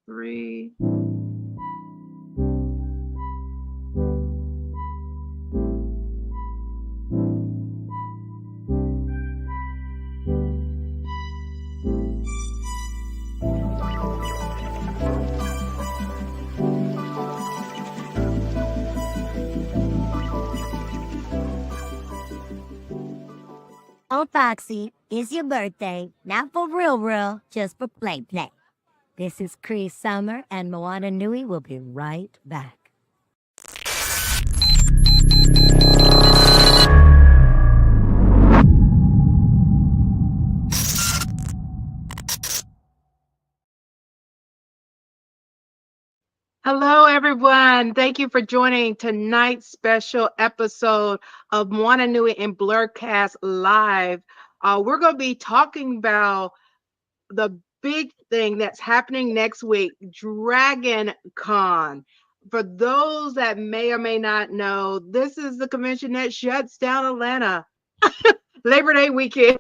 Three. Oh, Foxy, it's your birthday. Not for real, just for play. This is Cree Summer, and Moana Nui will be right back. Hello, everyone. Thank you for joining tonight's special episode of Moana Nui and Blerdkast Live. We're going to be talking about the big thing that's happening next week, Dragon Con. For those that may or may not know, this is the convention that shuts down Atlanta Labor Day weekend.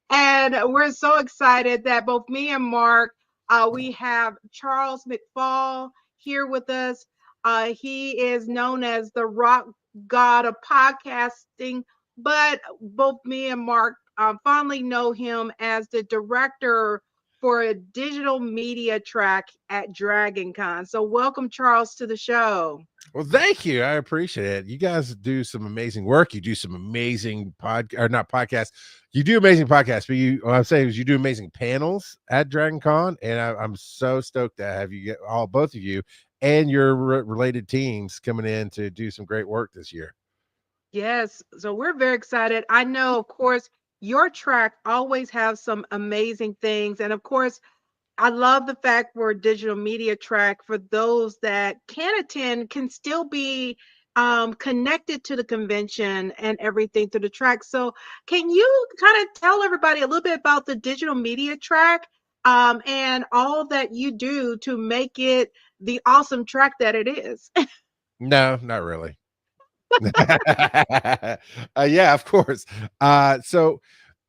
And we're so excited that both me and Mark, we have Charles McFall here with us. He is known as the rock god of podcasting, but both me and Mark fondly know him as the director for a digital media track at Dragon Con. So welcome, Charles, to the show. Well, thank you. I appreciate it. You guys do some amazing work. You do some amazing not podcasts. You do amazing podcasts, but what I'm saying is you do amazing panels at Dragon Con, and I'm so stoked to have you get both of you and your related teams coming in to do some great work this year. Yes, so we're very excited. I know, of course, your track always have some amazing things. And of course, I love the fact we're a digital media track for those that can attend, can still be connected to the convention and everything through the track. So can you kind of tell everybody a little bit about the digital media track and all that you do to make it the awesome track that it is? No, not really. Yeah, of course. So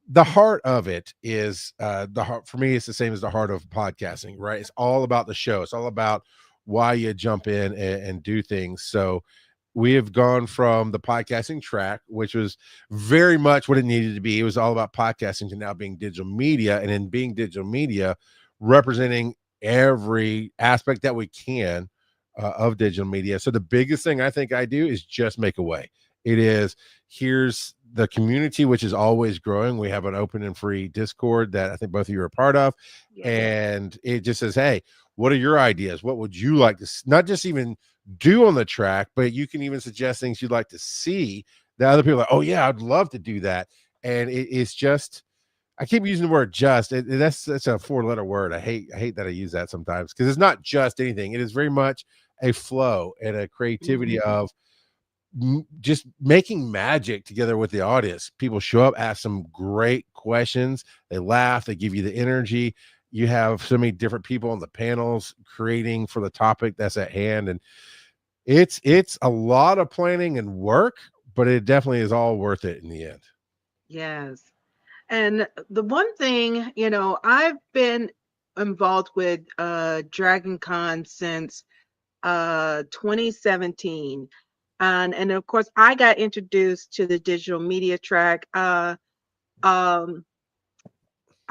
the heart of it is the heart for me. It's the same as the heart of podcasting, right? It's all about the show. It's all about why you jump in and do things. So we have gone from the podcasting track, which was very much what it needed to be. It was all about podcasting to now being digital media, and in being digital media, representing every aspect that we can of digital media. So the biggest thing I think I do is just make a way. It is here's the community, which is always growing. We have an open and free Discord that I think both of you are a part of. Yeah. And it just says, hey, what are your ideas? What would you like to not just even do on the track, but you can even suggest things you'd like to see that other people are like, oh yeah, I'd love to do that. And it's just, I keep using the word just. That's a 4-letter word. I hate that I use that sometimes because it's not just anything. It is very much a flow and a creativity of just making magic together with the audience. People show up, ask some great questions, they laugh, they give you the energy. You have so many different people on the panels creating for the topic that's at hand, and it's a lot of planning and work, but it definitely is all worth it in the end. Yes. And the one thing, I've been involved with Dragon Con since 2017. And of course, I got introduced to the digital media track. Um,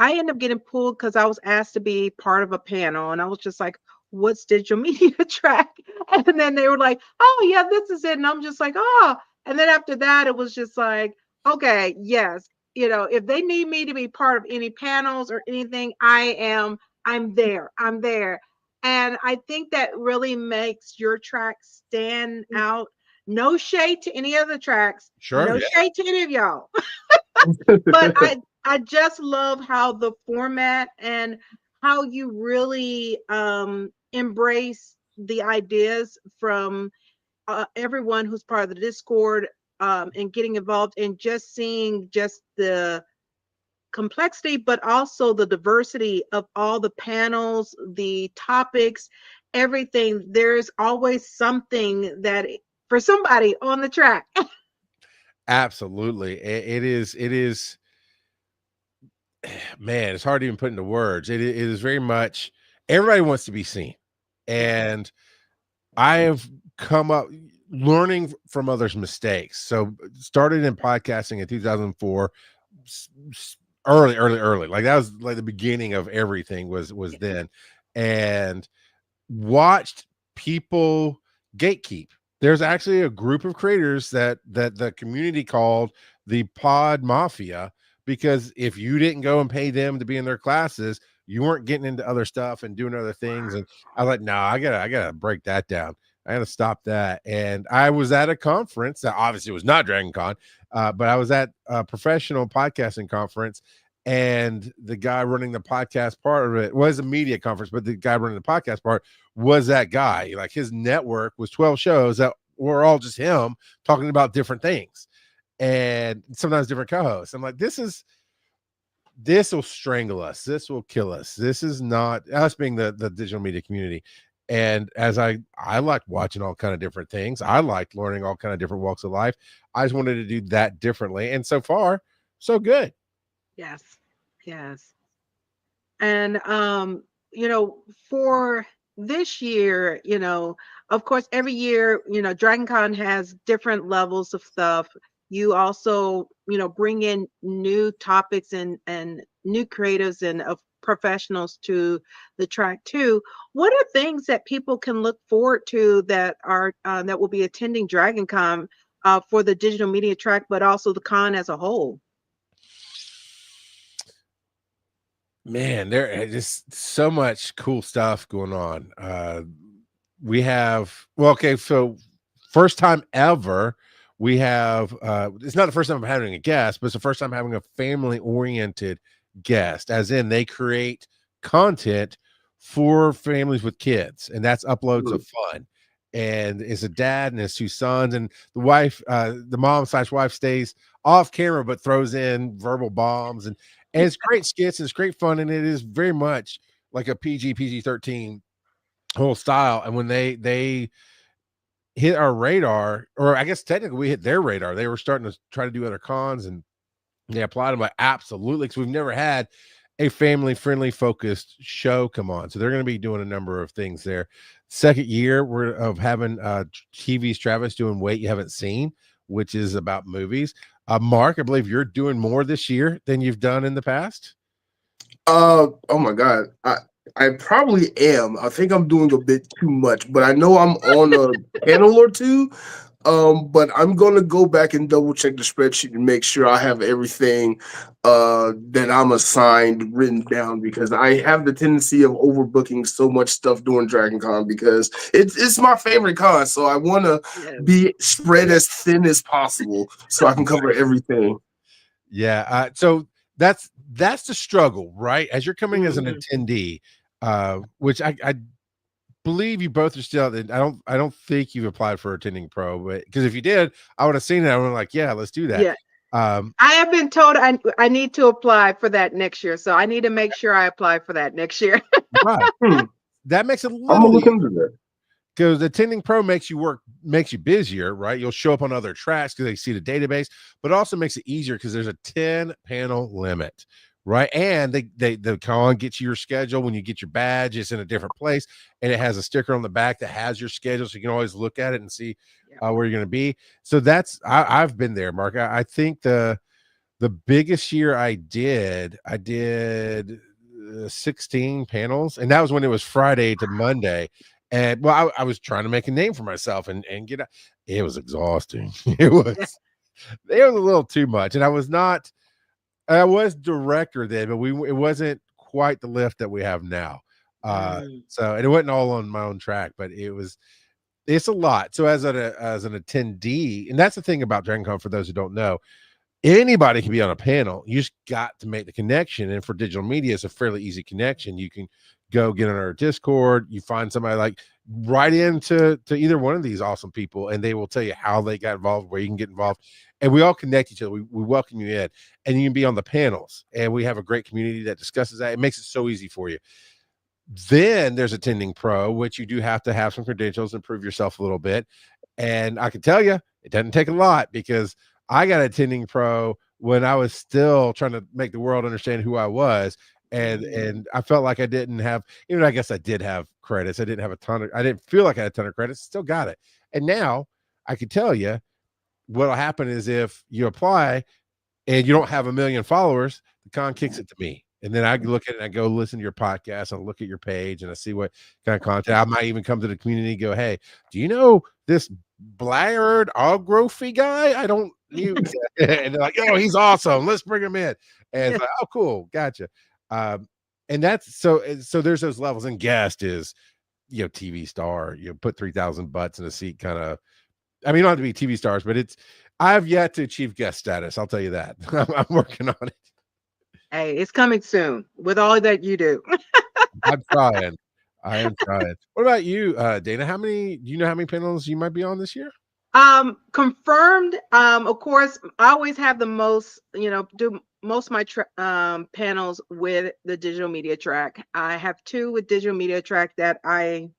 I ended up getting pulled because I was asked to be part of a panel, and I was just like, "What's digital media track?" And then they were like, "Oh yeah, this is it." And I'm just like, "Oh." And then after that, it was just like, "Okay, yes, if they need me to be part of any panels or anything, I'm there. I'm there." And I think that really makes your track stand out. No shade to any other tracks. Sure. No Yeah. shade to any of y'all. But I just love how the format and how you really embrace the ideas from everyone who's part of the Discord and getting involved and just seeing just the complexity, but also the diversity of all the panels, the topics, everything. There's always something that for somebody on the track. Absolutely. It is man, it's hard to even put into words. It is very much everybody wants to be seen. And I have come up learning from others' mistakes. So started in podcasting in 2004, early. Like that was like the beginning of everything was then. And watched people gatekeep. There's actually a group of creators that the community called the Pod Mafia, because if you didn't go and pay them to be in their classes, you weren't getting into other stuff and doing other things. And I was like, no, I gotta break that down. I gotta stop that. And I was at a conference that obviously was not Dragon Con, but I was at a professional podcasting conference, and the guy running the podcast part of it was a media conference, but the guy running the podcast part was that guy. Like his network was 12 shows that were all just him talking about different things, and sometimes different co-hosts. I'm like, this will strangle us. This will kill us. This is not us being the digital media community. And as I liked watching all kind of different things. I liked learning all kind of different walks of life. I just wanted to do that differently. And so far, so good. Yes. Yes. And for this year, of course, every year, Dragon Con has different levels of stuff. You also, bring in new topics and new creatives and of professionals to the track too. What are things that people can look forward to that are that will be attending Dragon Con for the digital media track, but also the con as a whole? Man, there is just so much cool stuff going on. We have, well, okay, so first time ever, we have, it's not the first time I'm having a guest, but it's the first time having a family oriented guest, as in they create content for families with kids, and that's uploads of fun. And it's a dad and his two sons, and the wife, the mom/wife stays off camera but throws in verbal bombs, and it's great skits, and it's great fun, and it is very much like a PG-13 whole style. And when they hit our radar, or I guess technically we hit their radar, they were starting to try to do other cons, and they applied them. Like, absolutely, because we've never had a family friendly focused show come on, so they're going to be doing a number of things there. Second year we're of having TV's Travis doing Wait You Haven't Seen, which is about movies. Mark, I believe you're doing more this year than you've done in the past. Oh my God. I probably am. I think I'm doing a bit too much, but I know I'm on a panel or two. But I'm gonna go back and double check the spreadsheet and make sure I have everything that I'm assigned written down, because I have the tendency of overbooking so much stuff during Dragon Con, because it's my favorite con. So I wanna be spread as thin as possible so I can cover everything. Yeah. So that's the struggle, right? As you're coming as an attendee, which I believe you both are still. I don't think you've applied for attending pro, but because if you did, I would have seen it. I would like, yeah, let's do that. Yeah. I have been told I need to apply for that next year, so I need to make sure I apply for that next year. Right. That makes it a I'm gonna little look into that. because attending pro makes you busier, right? You'll show up on other tracks because they see the database, but also makes it easier because there's a 10 panel limit, right? And the con gets you your schedule. When you get your badge, it's in a different place, and it has a sticker on the back that has your schedule, so you can always look at it and see where you're going to be. So that's I've been there, Mark. I think the biggest year I did 16 panels, and that was when it was Friday to Monday. And well, I was trying to make a name for myself and get out. It was exhausting. It was a little too much. And I was director then, but it wasn't quite the lift that we have now. So, and it wasn't all on my own track, but it's a lot. So as an attendee, and that's the thing about Dragon Con, for those who don't know, anybody can be on a panel. You just got to make the connection. And for digital media, it's a fairly easy connection. You can go get on our Discord. You find somebody, like, right into either one of these awesome people, and they will tell you how they got involved, where you can get involved. And we all connect each other. We welcome you in, and you can be on the panels. And we have a great community that discusses that. It makes it so easy for you. Then there's attending pro, which you do have to have some credentials and prove yourself a little bit. And I can tell you, it doesn't take a lot, because I got attending pro when I was still trying to make the world understand who I was. and I felt like I didn't have, even I guess I did have credits. I didn't have a ton of, I didn't feel like I had a ton of credits, still got it. And now I can tell you what'll happen is if you apply and you don't have a million followers, the con kicks it to me. And then I look at it and I go listen to your podcast and look at your page and I see what kind of content. I might even come to the community and go, hey, do you know this Blerdkast guy? I don't you and they're like, oh, he's awesome. Let's bring him in. And it's like, oh, cool, gotcha. And that's so there's those levels, and guest is TV star, put 3,000 butts in a seat kind of. I mean, you don't have to be TV stars, but I've yet to achieve guest status. I'll tell you that. I'm working on it. Hey, it's coming soon with all that you do. I'm trying. I am trying. What about you, Dana? Do you know how many panels you might be on this year? Confirmed. Of course, I always have the most, do most of my panels with the digital media track. I have 2 with digital media track that I'm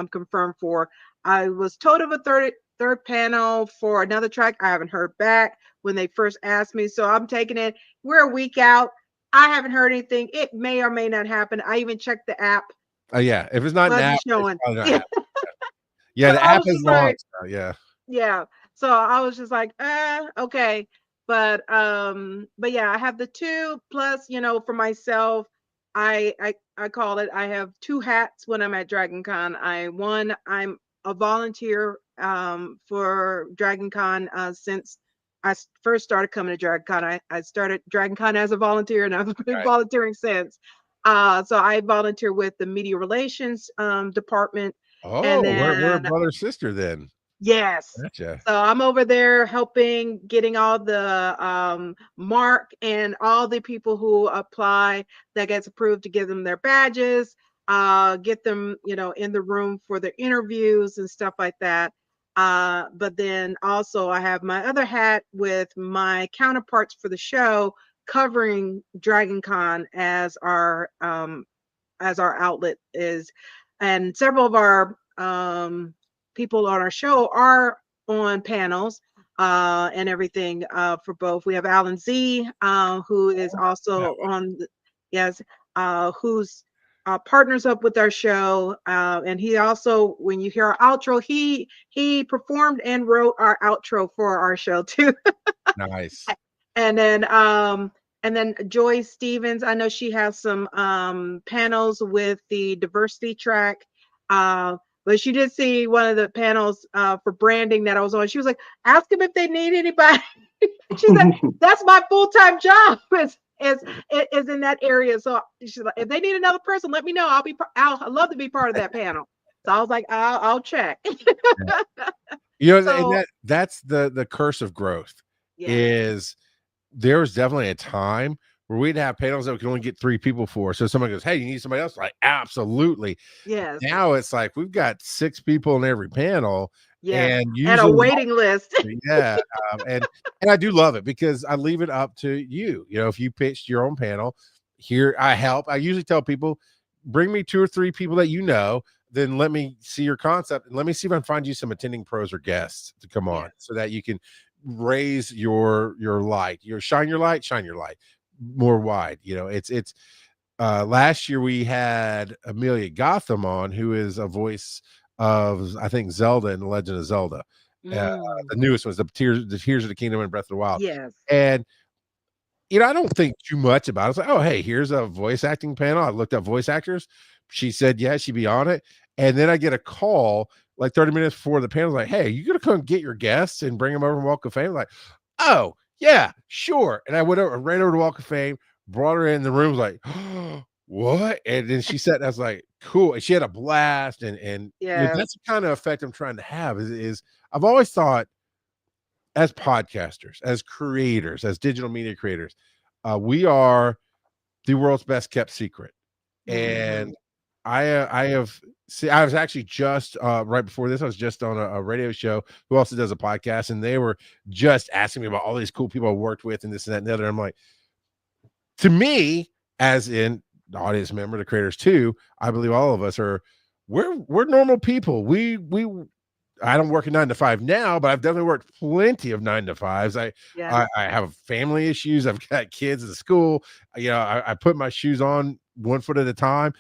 confirmed for. I was told of a third panel for another track. I haven't heard back when they first asked me, so I'm taking it. We're a week out. I haven't heard anything. It may or may not happen. I even checked the app. Oh yeah, if it's not an app, Wasn't showing. it's probably not happening. Yeah, So the I app was is just like, launched now, yeah. yeah. So I was just like, okay. But yeah, I have the 2 plus, for myself, I call it, I have 2 hats when I'm at Dragon Con. I'm a volunteer for Dragon Con since I first started coming to Dragon Con. I started Dragon Con as a volunteer and I've been Right. volunteering since. So I volunteer with the media relations department. Oh, And we're then brother sister then. yes. Gotcha. So I'm over there helping getting all the mark and all the people who apply that gets approved to give them their badges, get them, in the room for their interviews and stuff like that. But then also I have my other hat with my counterparts for the show covering Dragon Con as our outlet is, and several of our people on our show are on panels and everything for both. We have Alan Z, who is also on, yes, who's partners up with our show, and he also, when you hear our outro, he performed and wrote our outro for our show too. Nice. And then Joy Stevens, I know she has some panels with the diversity track. But she did see one of the panels for branding that I was on. She was like, ask them if they need anybody. She's like, that's my full-time job is in that area. So she's like, if they need another person, let me know. I'd love to be part of that panel. So I was like, I'll check. And that's the curse of growth. Yeah. Is there was definitely a time where we'd have panels that we could only get 3 people for. So someone goes, hey, you need somebody else? Like, absolutely. Yes. Now it's like we've got 6 people in every panel. Yes. And a waiting list. Yeah. And I do love it because I leave it up to you. If you pitched your own panel, here I help. I usually tell people, bring me 2 or 3 people that then let me see your concept and let me see if I can find you some attending pros or guests to come on so that you can raise your light, shine your light more wide. It's last year we had Amelia Gotham on, who is a voice of, I think, Zelda and the Legend of Zelda. The newest one's the Tears of the Kingdom and Breath of the Wild. Yes. And I don't think too much about it. It's like, oh, hey, here's a voice acting panel. I looked up voice actors. She said, yeah, she'd be on it. And then I get a call like 30 minutes before the panel, like, hey, you gonna come get your guests and bring them over to Walk of Fame? I'm like, oh yeah, sure. And I ran over to Walk of Fame, brought her in the room, was like, oh, what? And then she said, I was like, cool. And she had a blast. And that's the kind of effect I'm trying to have is I've always thought, as podcasters, as creators, as digital media creators, we are the world's best kept secret. And I was actually just right before this, I was just on a radio show who also does a podcast, and they were just asking me about all these cool people I worked with and this and that and the other. I'm like, to me, as in the audience member, the creators too, I believe all of us we're normal people. We I don't work a 9 to 5 now, but I've definitely worked plenty of 9 to 5s. Yes. I have family issues. I've got kids at school. I put my shoes on one foot at a time.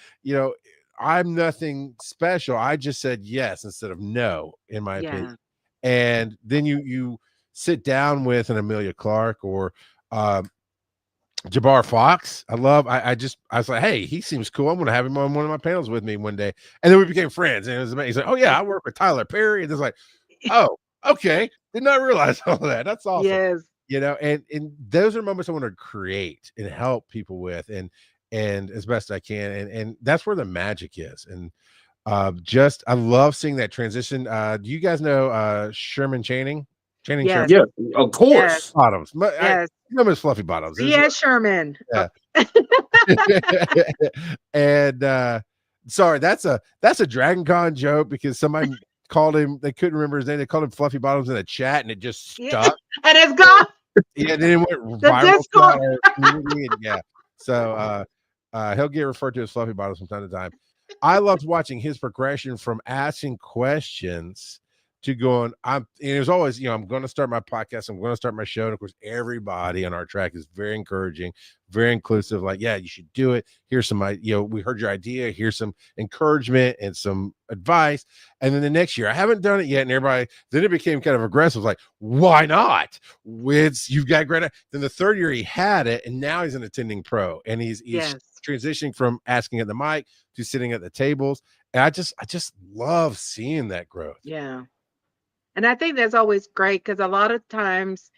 I'm nothing special. I just said yes instead of no, in my opinion. Yeah. And then you sit down with an Amelia Clark or Jabbar Fox. I was like, hey, he seems cool. I'm gonna have him on one of my panels with me one day. And then we became friends. And it was amazing. He's like, oh yeah, I work with Tyler Perry. And it's like, oh, okay. Did not realize all that. That's awesome. Yes. And those are moments I want to create and help people with and as best I can. And that's where the magic is. And I love seeing that transition. Do you guys know Sherman Channing? Channing Yes. Sherman Yeah, of course. Bottoms. Yes. Remember Fluffy Bottoms. Yes, Sherman. Yeah. And sorry, that's a Dragon Con joke because somebody called him, they couldn't remember his name, they called him Fluffy Bottoms in a chat and it just stuck. And it's gone. Yeah, and then it went The viral Discord. throughout our community, and yeah. So he'll get referred to as Fluffy Bottoms from time to time. I loved watching his progression from asking questions to going, and it was always, I'm going to start my podcast, I'm going to start my show. And of course, everybody on our track is very encouraging, very inclusive. Like, yeah, you should do it. Here's some, we heard your idea. Here's some encouragement and some advice. And then the next year, I haven't done it yet. And everybody, then it became kind of aggressive. Like, why not? You've got great. Then the third year he had it, and now he's an attending pro, and he's Yes. transitioning from asking at the mic to sitting at the tables. And I just love seeing that growth. Yeah. And I think that's always great because a lot of times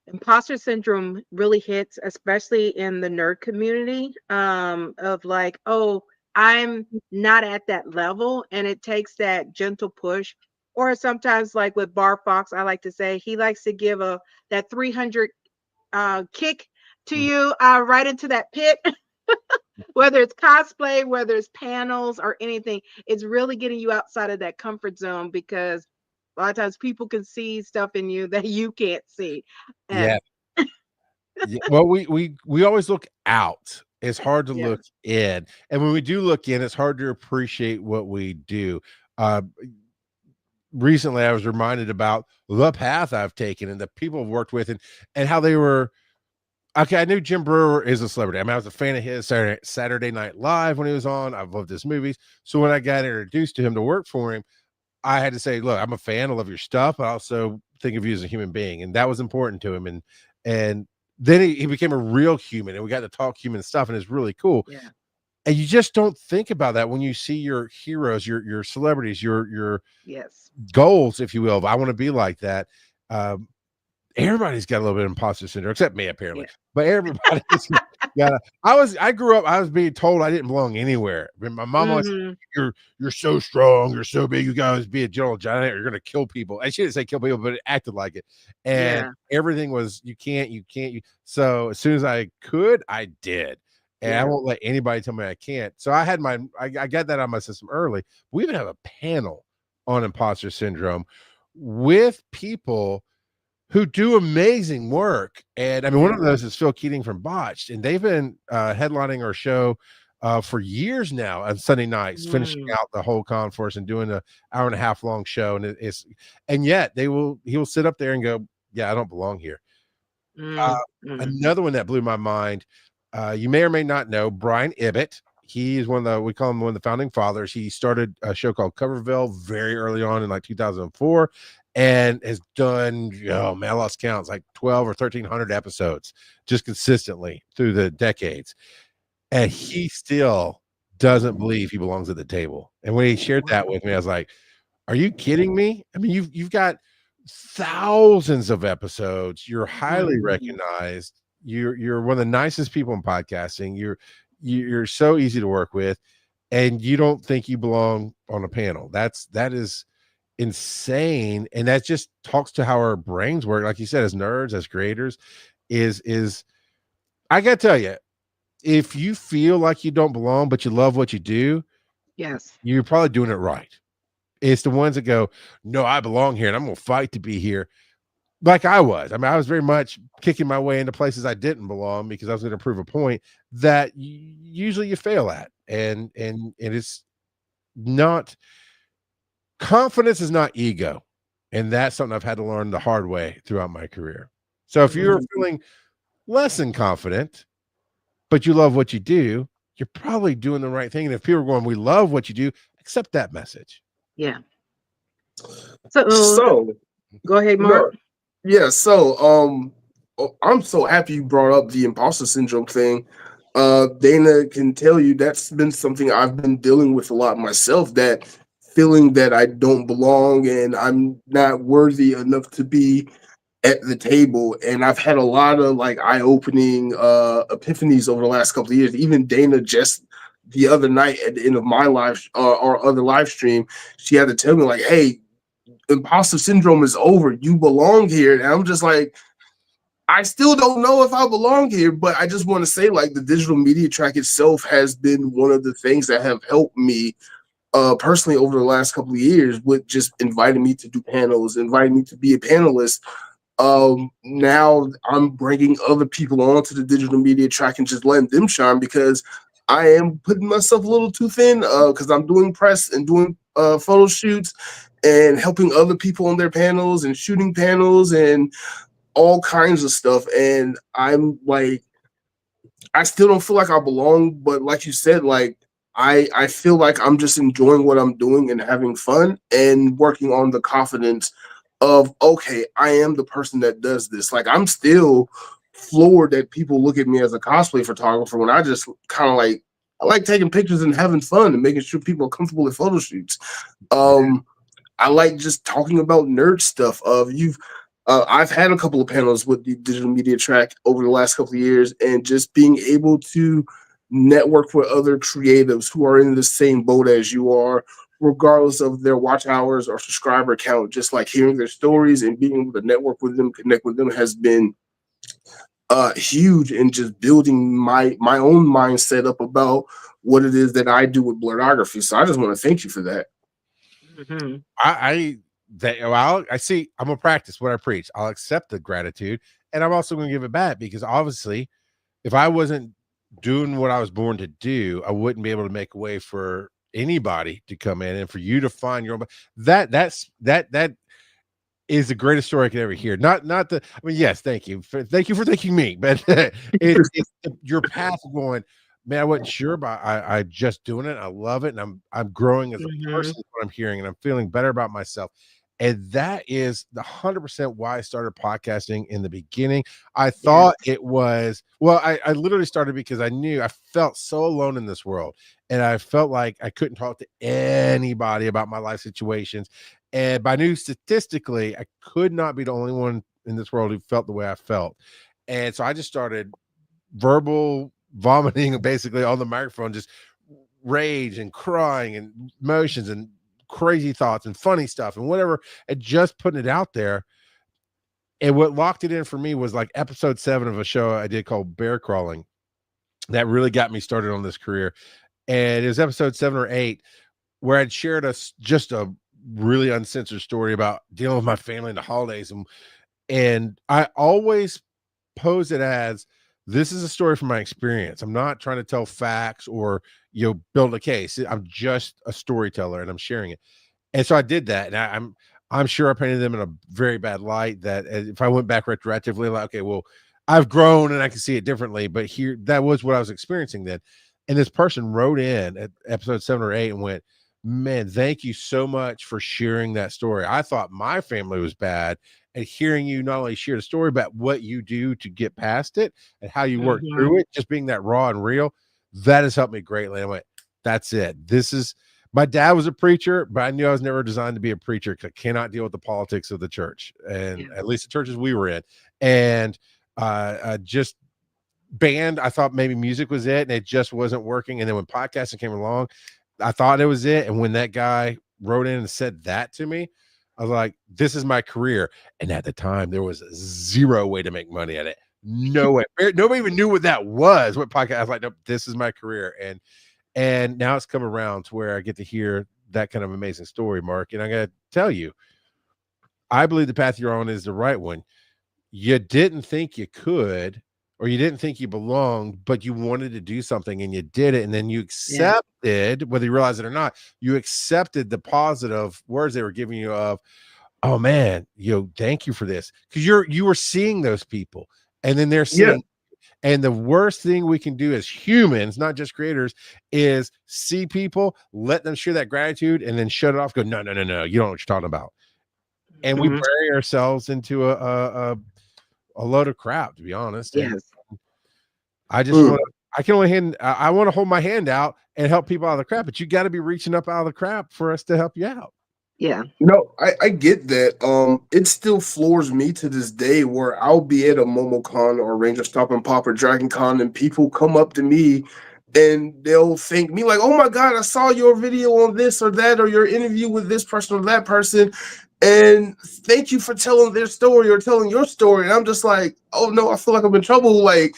imposter syndrome really hits, especially in the nerd community, of like, oh, I'm not at that level. And it takes that gentle push. Or sometimes, like with Bar Fox, I like to say he likes to give that 300 kick to you right into that pit. Whether it's cosplay, whether it's panels or anything, it's really getting you outside of that comfort zone because a lot of times people can see stuff in you that you can't see. Yeah. Yeah. Well, we always look out. It's hard to look in. And when we do look in, it's hard to appreciate what we do. Recently I was reminded about the path I've taken and the people I've worked with and how they were. Okay, I knew Jim Brewer is a celebrity. I mean, I was a fan of his Saturday Night Live when he was on. I've loved his movies. So when I got introduced to him to work for him, I had to say, look, I'm a fan. I love your stuff. I also think of you as a human being. And that was important to him. And then he became a real human and we got to talk human stuff. And it's really cool. Yeah. And you just don't think about that when you see your heroes, your celebrities, your Yes. goals, if you will. If I want to be like that. Everybody's got a little bit of imposter syndrome, except me, apparently. Yeah. But everybody's got. I grew up. I was being told I didn't belong anywhere. My mom always said, "You're so strong. You're so big. You guys be a general giant. You're gonna kill people." And she didn't say kill people, but it acted like it. And everything was you can't. So as soon as I could, I did. And I won't let anybody tell me I can't. So I had I got that out of my system early. We even have a panel on imposter syndrome with people who do amazing work. And I mean, one of those is Phil Keating from Botched, and they've been headlining our show for years now on Sunday nights, finishing out the whole con for us and doing an hour and a half long show. And yet he will sit up there and go, yeah, I don't belong here. Another one that blew my mind, you may or may not know Brian Ibbett. He is we call him one of the founding fathers. He started a show called Coverville very early on in like 2004 and has done, I lost counts, like 12 or 1300 episodes just consistently through the decades. And he still doesn't believe he belongs at the table. And when he shared that with me, I was like, are you kidding me? I mean, you've got thousands of episodes. You're highly recognized. You're one of the nicest people in podcasting. You're so easy to work with, and you don't think you belong on a panel. That is insane. And that just talks to how our brains work. Like you said, as nerds, as creators, is I gotta tell you, if you feel like you don't belong, but you love what you do, you're probably doing it right. It's the ones that go, no, I belong here and I'm gonna fight to be here. Like I was. I mean, I was very much kicking my way into places I didn't belong because I was going to prove a point that usually you fail at. And it's not confidence is not ego. And that's something I've had to learn the hard way throughout my career. So if you're feeling less than confident, but you love what you do, you're probably doing the right thing. And if people are going, we love what you do, accept that message. Yeah. So So go ahead, no, Mark. yeah. So I'm so happy you brought up the imposter syndrome thing. Dana can tell you that's been something I've been dealing with a lot myself. That feeling that I don't belong and I'm not worthy enough to be at the table. And I've had a lot of like eye-opening epiphanies over the last couple of years. Even Dana just the other night at the end of my live or other live stream, she had to tell me like, "Hey, imposter syndrome is over. You belong here." And I'm just like, I still don't know if I belong here, but I just want to say like the digital media track itself has been one of the things that have helped me personally over the last couple of years with just inviting me to do panels, inviting me to be a panelist. Now I'm bringing other people onto the digital media track and just letting them shine because I am putting myself a little too thin because I'm doing press and doing photo shoots and helping other people on their panels and shooting panels and all kinds of stuff. And I'm like, I still don't feel like I belong, but like you said, like I feel like I'm just enjoying what I'm doing and having fun and working on the confidence of okay, I am the person that does this. Like I'm still floored that people look at me as a cosplay photographer when I just kind of like I like taking pictures and having fun and making sure people are comfortable at photo shoots. I like just talking about nerd stuff. I've had a couple of panels with the digital media track over the last couple of years, and just being able to network with other creatives who are in the same boat as you are, regardless of their watch hours or subscriber count. Just like hearing their stories and being able to network with them, connect with them, has been huge in just building my own mindset up about what it is that I do with blurography. So I just want to thank you for that. Mm-hmm. I see. I'm gonna practice what I preach. I'll accept the gratitude, and I'm also gonna give it back because obviously, if I wasn't doing what I was born to do, I wouldn't be able to make a way for anybody to come in and for you to find your own. That is the greatest story I could ever hear. Not the. I mean, yes, thank you for thanking me, but it's your path of going. Man, I wasn't sure, but I just doing it. I love it, and I'm growing as a Mm-hmm. person. Is what I'm hearing, and I'm feeling better about myself. And that is the 100% why I started podcasting in the beginning. I thought it was I literally started because I knew I felt so alone in this world, and I felt like I couldn't talk to anybody about my life situations. And I knew statistically, I could not be the only one in this world who felt the way I felt. And so I just started verbal vomiting basically on the microphone, just rage and crying and emotions and crazy thoughts and funny stuff and whatever, and just putting it out there. And what locked it in for me was like episode 7 of a show I did called Bear Crawling. That really got me started on this career. And it was episode 7 or 8 where I'd shared just a really uncensored story about dealing with my family in the holidays. And I always pose it as this is a story from my experience. I'm not trying to tell facts or build a case. I'm just a storyteller and I'm sharing it. And so I did that, and I'm sure I painted them in a very bad light. That if I went back retroactively, like, okay, well, I've grown and I can see it differently. But here, that was what I was experiencing then. And this person wrote in at episode 7 or 8 and went, "Man, thank you so much for sharing that story. I thought my family was bad, and hearing you not only share the story, but what you do to get past it and how you work Mm-hmm. through it, just being that raw and real, that has helped me greatly." And I went, "That's it. This is." My dad was a preacher, but I knew I was never designed to be a preacher because I cannot deal with the politics of the church, and at least the churches we were in. And just band, I thought maybe music was it, and it just wasn't working. And then when podcasting came along, I thought it was it. And when that guy wrote in and said that to me, I was like, this is my career. And at the time, there was zero way to make money at it. No way. Nobody even knew what that was. What podcast? I was like, nope, this is my career. And now it's come around to where I get to hear that kind of amazing story, Mark. And I got to tell you, I believe the path you're on is the right one. You didn't think you could, or you didn't think you belonged, but you wanted to do something and you did it, and then you Yeah. accepted, whether you realize it or not, you accepted the positive words they were giving you of, oh man, thank you for this, because you were seeing those people, and then they're Yeah. seeing. And the worst thing we can do as humans, not just creators, is see people, let them share that gratitude, and then shut it off. Go, no, no, no, no, you don't know what you're talking about, and we Mhm. bury ourselves into a load of crap, to be honest. And Yes. I just Mm. want to, I can only hand, I want to hold my hand out and help people out of the crap, but you got to be reaching up out of the crap for us to help you out. Yeah. No, I get that. It still floors me to this day where I'll be at a MomoCon or Ranger Stop and Pop or Dragon Con, and people come up to me and they'll thank me like, "Oh my God, I saw your video on this or that, or your interview with this person or that person, and thank you for telling their story or telling your story." And I'm just like, "Oh no, I feel like I'm in trouble." Like,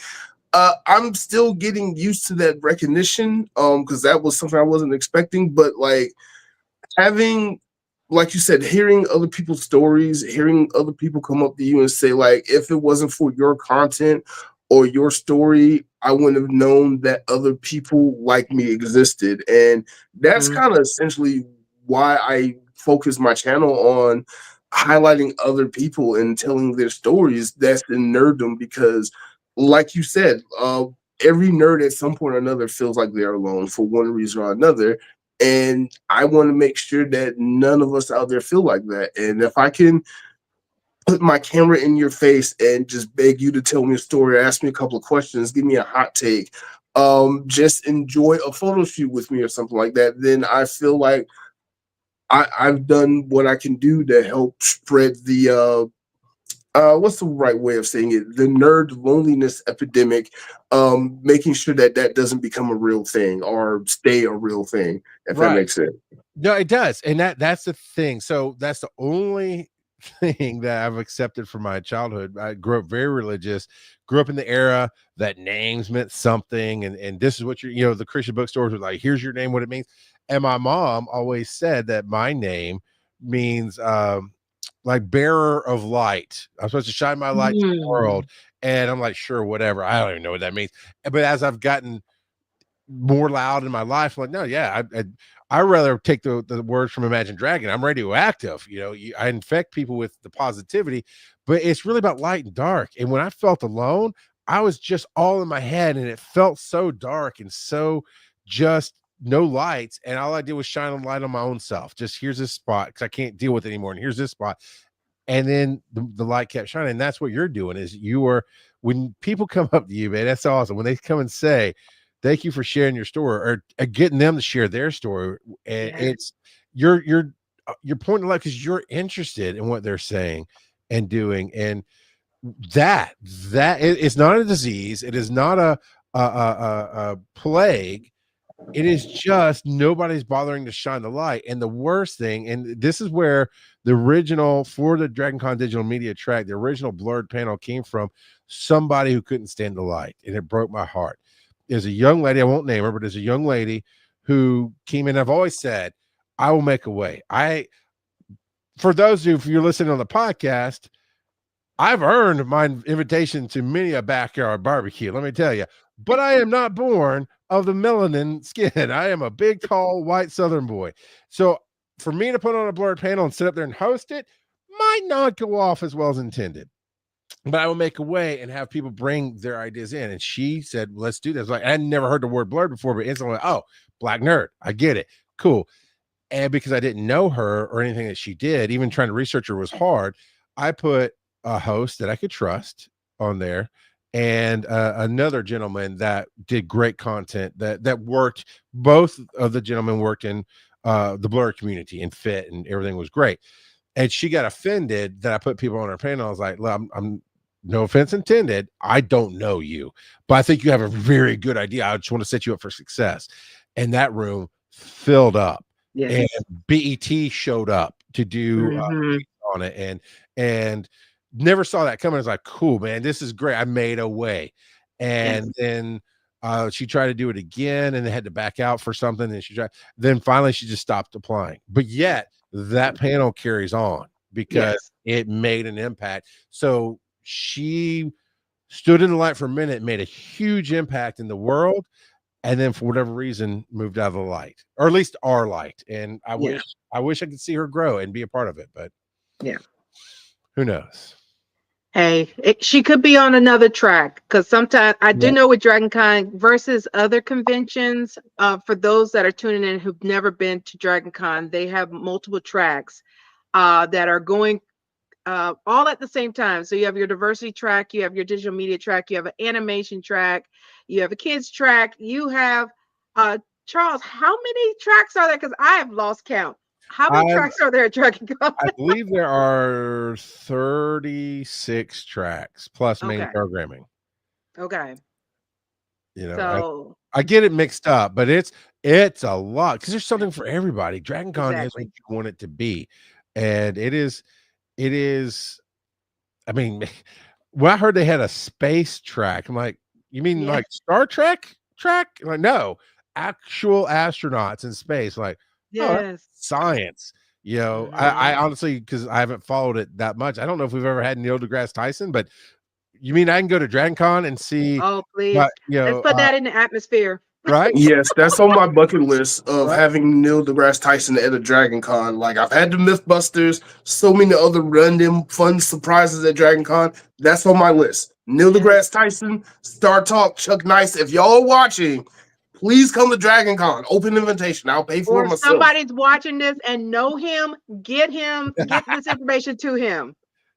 I'm still getting used to that recognition, because that was something I wasn't expecting, but like having, like you said, hearing other people's stories, hearing other people come up to you and say, like, if it wasn't for your content or your story, I wouldn't have known that other people like me existed. And that's Mhm. kind of essentially why I focus my channel on highlighting other people and telling their stories. That's in nerddom, because like you said, every nerd at some point or another feels like they're alone for one reason or another, and I want to make sure that none of us out there feel like that. And if I can put my camera in your face and just beg you to tell me a story, ask me a couple of questions, give me a hot take, just enjoy a photo shoot with me or something like that, then I feel like I've done what I can do to help spread the what's the right way of saying it? The nerd loneliness epidemic, making sure that that doesn't become a real thing or stay a real thing, if that Right. makes sense. No, it does. And that's the thing. So that's the only thing that I've accepted from my childhood. I grew up very religious, grew up in the era that names meant something. And this is what the Christian bookstores were like, here's your name, what it means. And my mom always said that my name means like bearer of light. I'm supposed to shine my light to the world. Mm. And I'm like, sure, whatever. I don't even know what that means. But as I've gotten more loud in my life, I'm like, no, yeah, I rather take the words from Imagine Dragon. I'm radioactive. I infect people with the positivity, but it's really about light and dark. And when I felt alone, I was just all in my head, and it felt so dark and so just no lights. And all I did was shine a light on my own self. Just here's this spot because I can't deal with it anymore. And here's this spot. And then the light kept shining. And that's what you're doing is when people come up to you, man, that's awesome. When they come and say, thank you for sharing your story, or getting them to share their story. And Yeah. it's you're pointing out because you're interested in what they're saying and doing. And it's not a disease. It is not a plague. It is just nobody's bothering to shine the light. And the worst thing, and this is where the original for the DragonCon digital media track, the original blurred panel came from somebody who couldn't stand the light. And it broke my heart. There's a young lady, I won't name her, but there's a young lady who came in. I've always said, I will make a way. For those of you, if you're listening on the podcast, I've earned my invitation to many a backyard barbecue, let me tell you. But I am not born of the melanin skin. I am a big, tall, white Southern boy. So for me to put on a blurred panel and sit up there and host it might not go off as well as intended. But I will make a way and have people bring their ideas in. And she said, let's do this. Like, I had never heard the word blurred before, but instantly, like, oh, black nerd. I get it. Cool. And because I didn't know her or anything that she did, even trying to research her was hard. I put a host that I could trust on there, and another gentleman that did great content that worked. Both of the gentlemen worked in the blur community and fit, and everything was great. And she got offended that I put people on her panel. I was like, I'm no offense intended. I don't know you, but I think you have a very good idea. I just want to set you up for success. And that room filled up, and Yes. BET showed up to do Mhm. on it, and never saw that coming. I was like, cool, man, this is great. I made a way. Yes. And then she tried to do it again and they had to back out for something. And then finally she just stopped applying. But yet that panel carries on because Yes. it made an impact. So she stood in the light for a minute, made a huge impact in the world, and then for whatever reason moved out of the light, or at least our light. And I Yeah. wish I could see her grow and be a part of it, but Yeah. who knows? Hey, she could be on another track because sometimes I do Yeah. know with DragonCon versus other conventions, for those that are tuning in who've never been to DragonCon, they have multiple tracks that are going all at the same time. So you have your diversity track, you have your digital media track, you have an animation track, you have a kids track, you have Charles, how many tracks are there? Because I have lost count. How many I tracks are there at DragonCon? I believe there are 36 tracks plus main Okay. programming. Okay. You know, So I get it mixed up, but it's a lot because there's something for everybody. DragonCon is what exactly. you want it to be, and it is. I mean, when I heard they had a space track, I'm like, you mean Yeah. like Star Trek track? Like, no, actual astronauts in space. Like, oh, that's Yes. science. You know, I Mhm. honestly, because I haven't followed it that much, I don't know if we've ever had Neil deGrasse Tyson, but you mean I can go to DragonCon and see Oh, what, please. you Let's know, put that in the atmosphere. right? Yes, that's on my bucket list of Right. having Neil deGrasse Tyson at a Dragon Con. Like I've had the Mythbusters, so many other random fun surprises at Dragon Con. That's on my list. Neil Yes. deGrasse Tyson, Star Talk, Chuck Nice. If y'all are watching, please come to Dragon Con. Open invitation. I'll pay for Or it if myself. somebody's watching this and know him, get this information to him.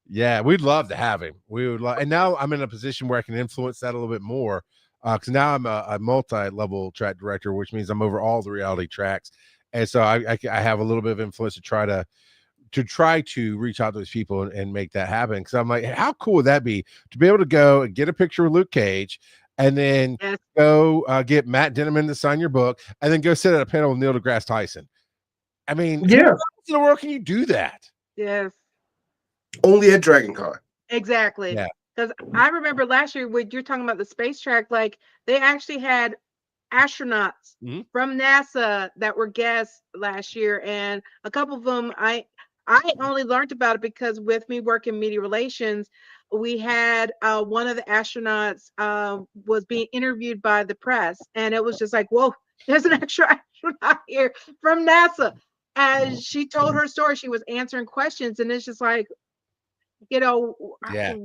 Yeah, we'd love to have him. We would love, and now I'm in a position where I can influence that a little bit more. Because now I'm a multi-level track director, which means I'm over all the reality tracks, and so I have a little bit of influence to try to reach out to those people and make that happen. Because I'm like, how cool would that be to be able to go and get a picture with Luke Cage, and then Yes. go get Matt Denneman to sign your book, and then go sit at a panel with Neil deGrasse Tyson. I mean, how Yeah, else in the world can you do that? Yes. only at Dragon Con. Exactly. Yeah. Because I remember last year when you're talking about the space track, like they actually had astronauts Mhm. from NASA that were guests last year, and a couple of them I only learned about it because with me working media relations, we had one of the astronauts was being interviewed by the press, and it was just like, whoa, there's an extra astronaut here from NASA. As she told her story, she was answering questions, and it's just like, you know, Yeah.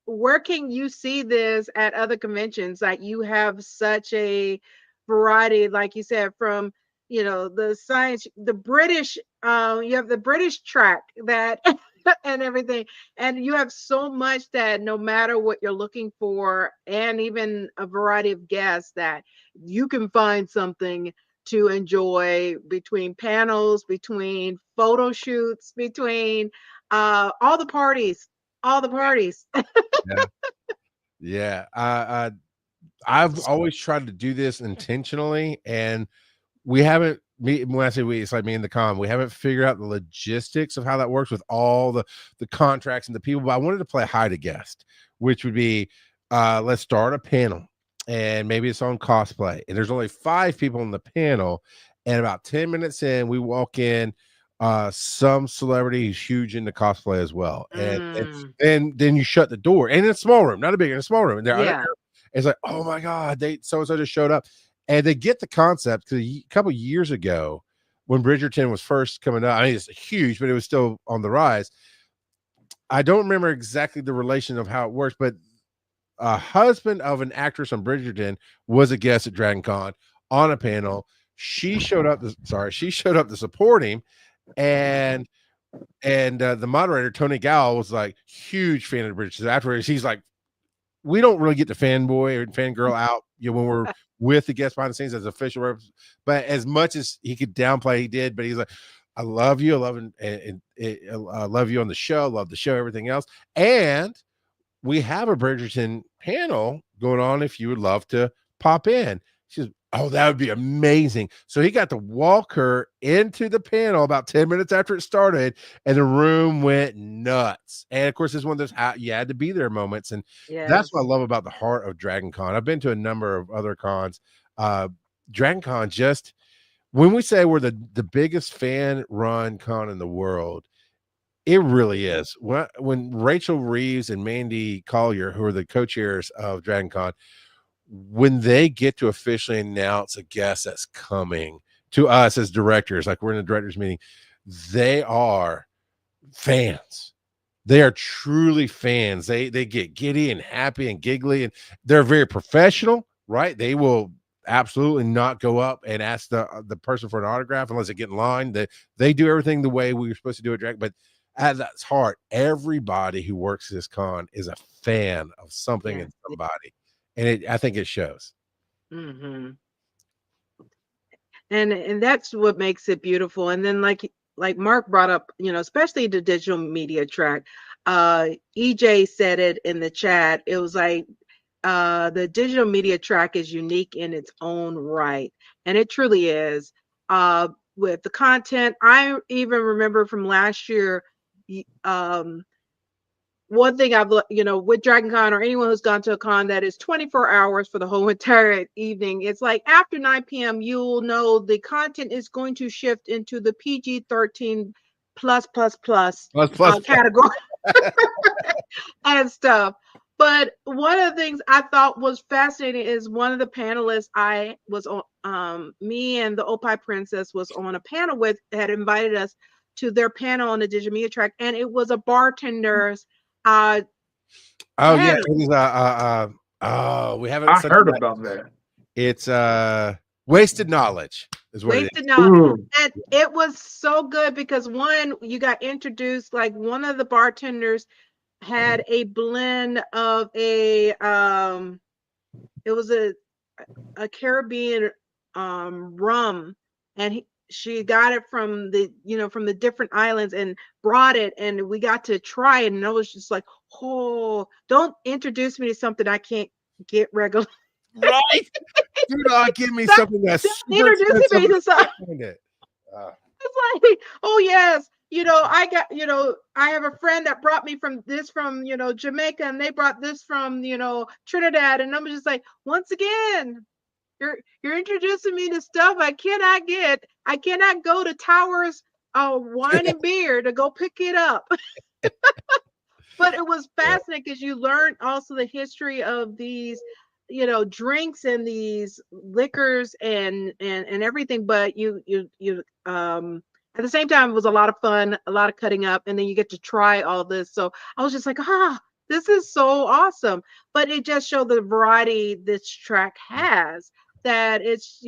where can you see this at other conventions? Like you have such a variety, like you said, from the science, the British, you have the British track that and everything, and you have so much that no matter what you're looking for, and even a variety of guests that you can find something to enjoy between panels, between photo shoots, between all the parties, all the parties. Yeah. Yeah. I've always tried to do this intentionally, and we haven't. Me when I say we, it's like me and the con. We haven't figured out the logistics of how that works with all the contracts and the people. But I wanted to play hide a guest, which would be, let's start a panel, and maybe it's on cosplay, and there's only 5 people on the panel, and about 10 minutes in, we walk in. Some celebrity who's huge into cosplay as well, and Mm, then you shut the door, and in a small room, not a big, in a small room, and they're yeah. it's like, oh my God, they so and so just showed up. And they get the concept because a couple years ago, when Bridgerton was first coming up, I mean, it's huge, but it was still on the rise. I don't remember exactly the relation of how it works, but a husband of an actress on Bridgerton was a guest at Dragon Con on a panel. She showed up to support him, and the moderator Tony Gowell was like huge fan of Bridgerton. Afterwards, he's like, we don't really get the fanboy or fangirl out, when we're with the guests behind the scenes as official reps, but as much as he could downplay, he did. But he's like, I love you, I love I love you on the show, love the show, everything else, and we have a Bridgerton panel going on if you would love to pop in. She says, oh, that would be amazing. So he got to walk her into the panel about 10 minutes after it started, and the room went nuts. And of course, it's one of those you had to be there moments. And that's what I Yes. love about the heart of Dragon Con. I've been to a number of other cons. Dragon Con, just when we say we're the biggest fan run con in the world, It really is. When Rachel Reeves and Mandy Collier, who are the co-chairs of Dragon Con, when they get to officially announce a guest that's coming to us as directors, like we're in a directors meeting, they are fans. They are truly fans. They get giddy and happy and giggly, and they're very professional, right? They will absolutely not go up and ask the person for an autograph unless they get in line. They do everything the way we were supposed to do it, but at its heart, everybody who works this con is a fan of something Yeah. and somebody, and I think it shows. Mm-hmm. And that's what makes it beautiful. And then like Mark brought up, especially the digital media track. EJ said it in the chat. It was like the digital media track is unique in its own right, and it truly is. With the content, I even remember from last year. One thing I've, with Dragon Con or anyone who's gone to a con that is 24 hours for the whole entire evening, it's like after 9 p.m., you'll know the content is going to shift into the PG-13 plus category and stuff. But one of the things I thought was fascinating is one of the panelists I was on, me and the Opie Princess was on a panel with, had invited us to their panel on the digital media track, and it was a bartender's Oh yeah, panel. it is we haven't I said heard that. about that. It's wasted knowledge is what Wasted it is. knowledge. And it was so good because one, you got introduced, like one of the bartenders had a blend of it was a Caribbean rum, and she got it from the different islands and brought it, and we got to try it, and I was just like, oh, don't introduce me to something I can't get regular. Right? Do not give me something that's super Introducing me to something. expensive. It's like, oh yes, I have a friend that brought me from Jamaica, and they brought this from Trinidad, and I'm just like, once again, you're introducing me to stuff I cannot get. I cannot go to Towers Wine and Beer to go pick it up. But it was fascinating because you learned also the history of these drinks and these liquors and everything. But you at the same time, it was a lot of fun, a lot of cutting up, and then you get to try all this. So I was just like, this is so awesome. But it just showed the variety this track has, that it's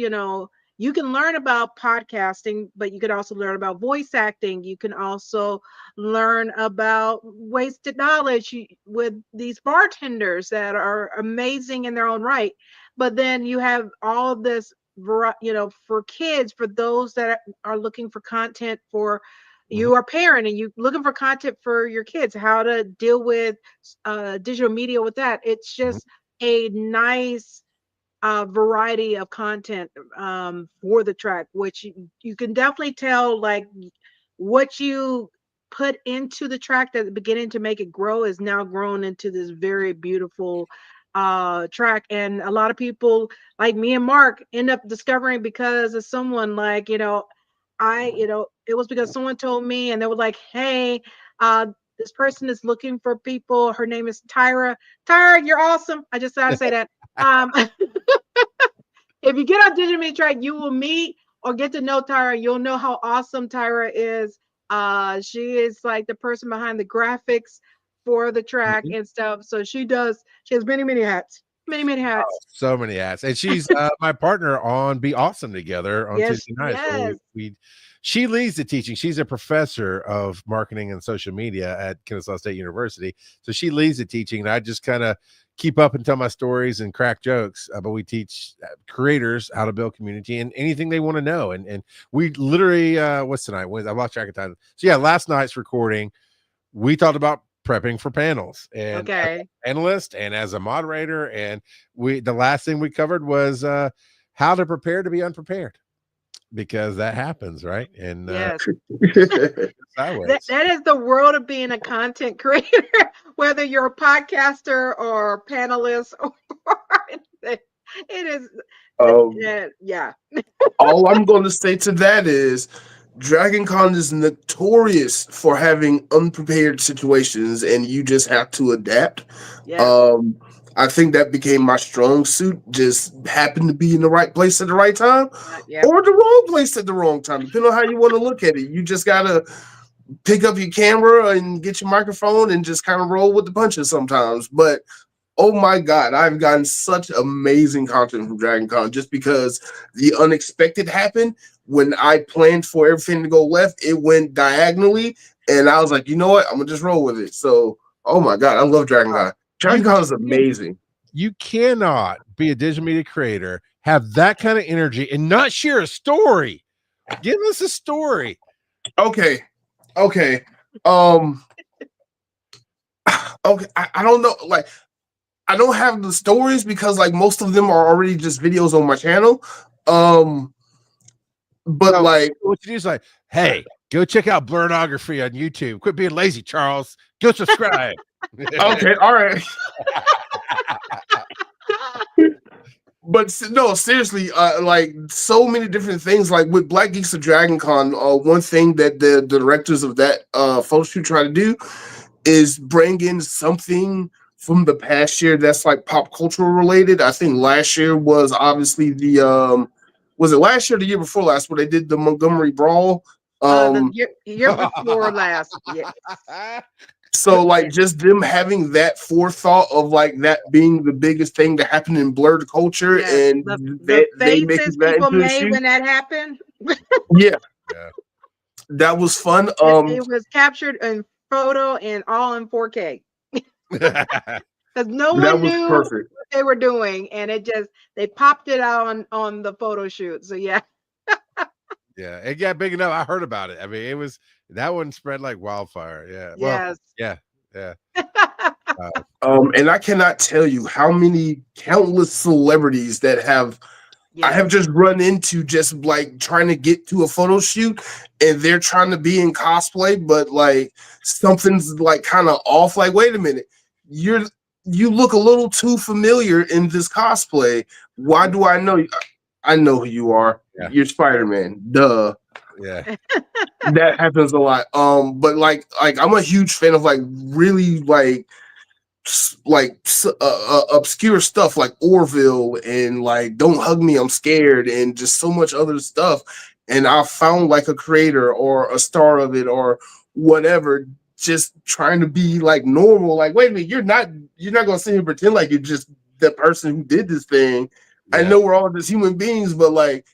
you can learn about podcasting, but you could also learn about voice acting. You can also learn about wasted knowledge with these bartenders that are amazing in their own right. But then you have all this, for kids, for those that are looking for content for you are a parent and you looking for content for your kids, how to deal with digital media with that. It's just a nice variety of content for the track, which you can definitely tell, like what you put into the track at the beginning to make it grow is now grown into this very beautiful track. And a lot of people like me and Mark end up discovering because of someone, like it was because someone told me, and they were like, hey, this person is looking for people. Her name is Tyra. You're awesome. I just had to say that. If you get on digital media track, you will meet or get to know Tyra. You'll know how awesome Tyra is. She is like the person behind the graphics for the track and stuff. So she has many, many hats. Many hats. So many hats. And she's my partner on Be Awesome Together on Tuesday nights. Yes. She leads the teaching. She's a professor of marketing and social media at Kennesaw State University. So she leads the teaching, and I just kind of keep up and tell my stories and crack jokes. But we teach creators how to build community and anything they want to know. And we literally, what's tonight? I lost track of time. So yeah, last night's recording, we talked about prepping for panels and as an analyst and as a moderator. And the last thing we covered was how to prepare to be unprepared, because that happens, right? And yes. That is the world of being a content creator, whether you're a podcaster or a panelist or anything. It is yeah. All I'm going to say to that is Dragon Con is notorious for having unprepared situations, and you just have to adapt. Yes. Um, I think that became my strong suit. Just happened to be in the right place at the right time, Yep. or the wrong place at the wrong time, depending on how you want to look at it. You just gotta pick up your camera and get your microphone and just kind of roll with the punches sometimes. But oh my god, I've gotten such amazing content from Dragon Con just because the unexpected happened. When I planned for everything to go left, it went diagonally, and I was like, you know what? I'm gonna just roll with it. So, oh my god, I love Dragon Con. Dragon You Con is can't, amazing. you cannot be a digital media creator, have that kind of energy, and not share a story. Give us a story. Okay. Um. Okay. I don't know. Like, I don't have the stories because like most of them are already just videos on my channel. Um. But So like, what you do is like, hey, go check out Blerdography on YouTube. Quit being lazy, Charles. Go subscribe. okay, all right. But no, seriously, like so many different things. Like with Black Geeks of Dragon Con, one thing that the directors of that photo shoot try to do is bring in something from the past year that's like pop cultural related. I think last year was obviously the was it last year or the year before last where they did the Montgomery Brawl. The Um, year before last. Yeah. so like just them having that forethought of like that being the biggest thing to happen in blurred culture Yes. and The that they faces making that people into a made shoot. when that happened. Yeah, Yeah. that was fun. It was captured in photo and all in 4K. Because no That one was knew what perfect. they were doing, and they popped it out on the photo shoot. So yeah. Yeah, it got big enough. I heard about it. I mean, it was that one spread like wildfire. Yeah. Well, Yes. yeah, yeah. And I cannot tell you how many countless celebrities that have I have Yes. just run into just like trying to get to a photo shoot and they're trying to be in cosplay, but like something's like kind of off. Like, wait a minute, you look a little too familiar in this cosplay. Why do I know you? I know who you are. Yeah. You're Spider-Man. Duh. Yeah. That happens a lot. But like I'm a huge fan of like really obscure stuff like Orville and like Don't Hug Me, I'm Scared, and just so much other stuff. And I found like a creator or a star of it or whatever, just trying to be like normal. Like, wait a minute, you're not gonna sit here and pretend like you're just the person who did this thing. I Yeah. know we're all just human beings, but like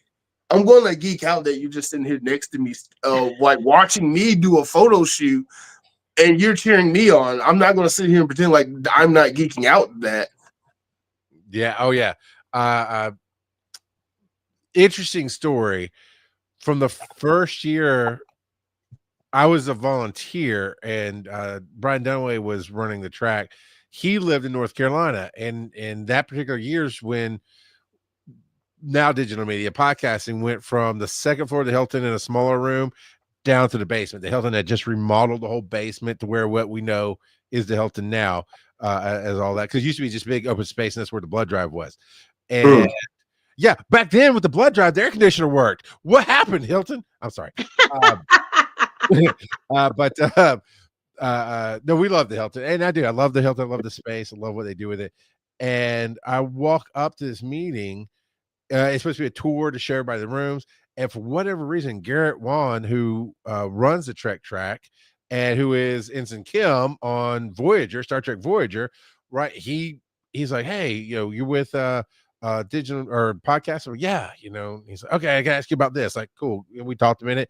I'm going to geek out that you're just sitting here next to me, like watching me do a photo shoot and you're cheering me on. I'm not going to sit here and pretend like I'm not geeking out at that. Yeah. Oh yeah. Interesting story. From the first year, I was a volunteer, and Brian Dunaway was running the track. He lived in North Carolina, and in that particular year's when now digital media podcasting went from the second floor of the Hilton in a smaller room down to the basement. The Hilton had just remodeled the whole basement to where what we know is the Hilton now, as all that, because it used to be just big open space, and that's where the blood drive was. And yeah, back then with the blood drive, the air conditioner worked. What happened, Hilton? I'm sorry. No, we love the Hilton, and I do. I love the Hilton. I love the space. I love what they do with it. And I walk up to this meeting. It's supposed to be a tour to show everybody the rooms. And for whatever reason, Garrett Wan, who runs the Trek track and who is Ensign Kim on Voyager, Star Trek Voyager, right? He's like, hey, you're with digital or podcast. Or yeah, he's like, okay, I gotta ask you about this. Like, cool. We talked a minute.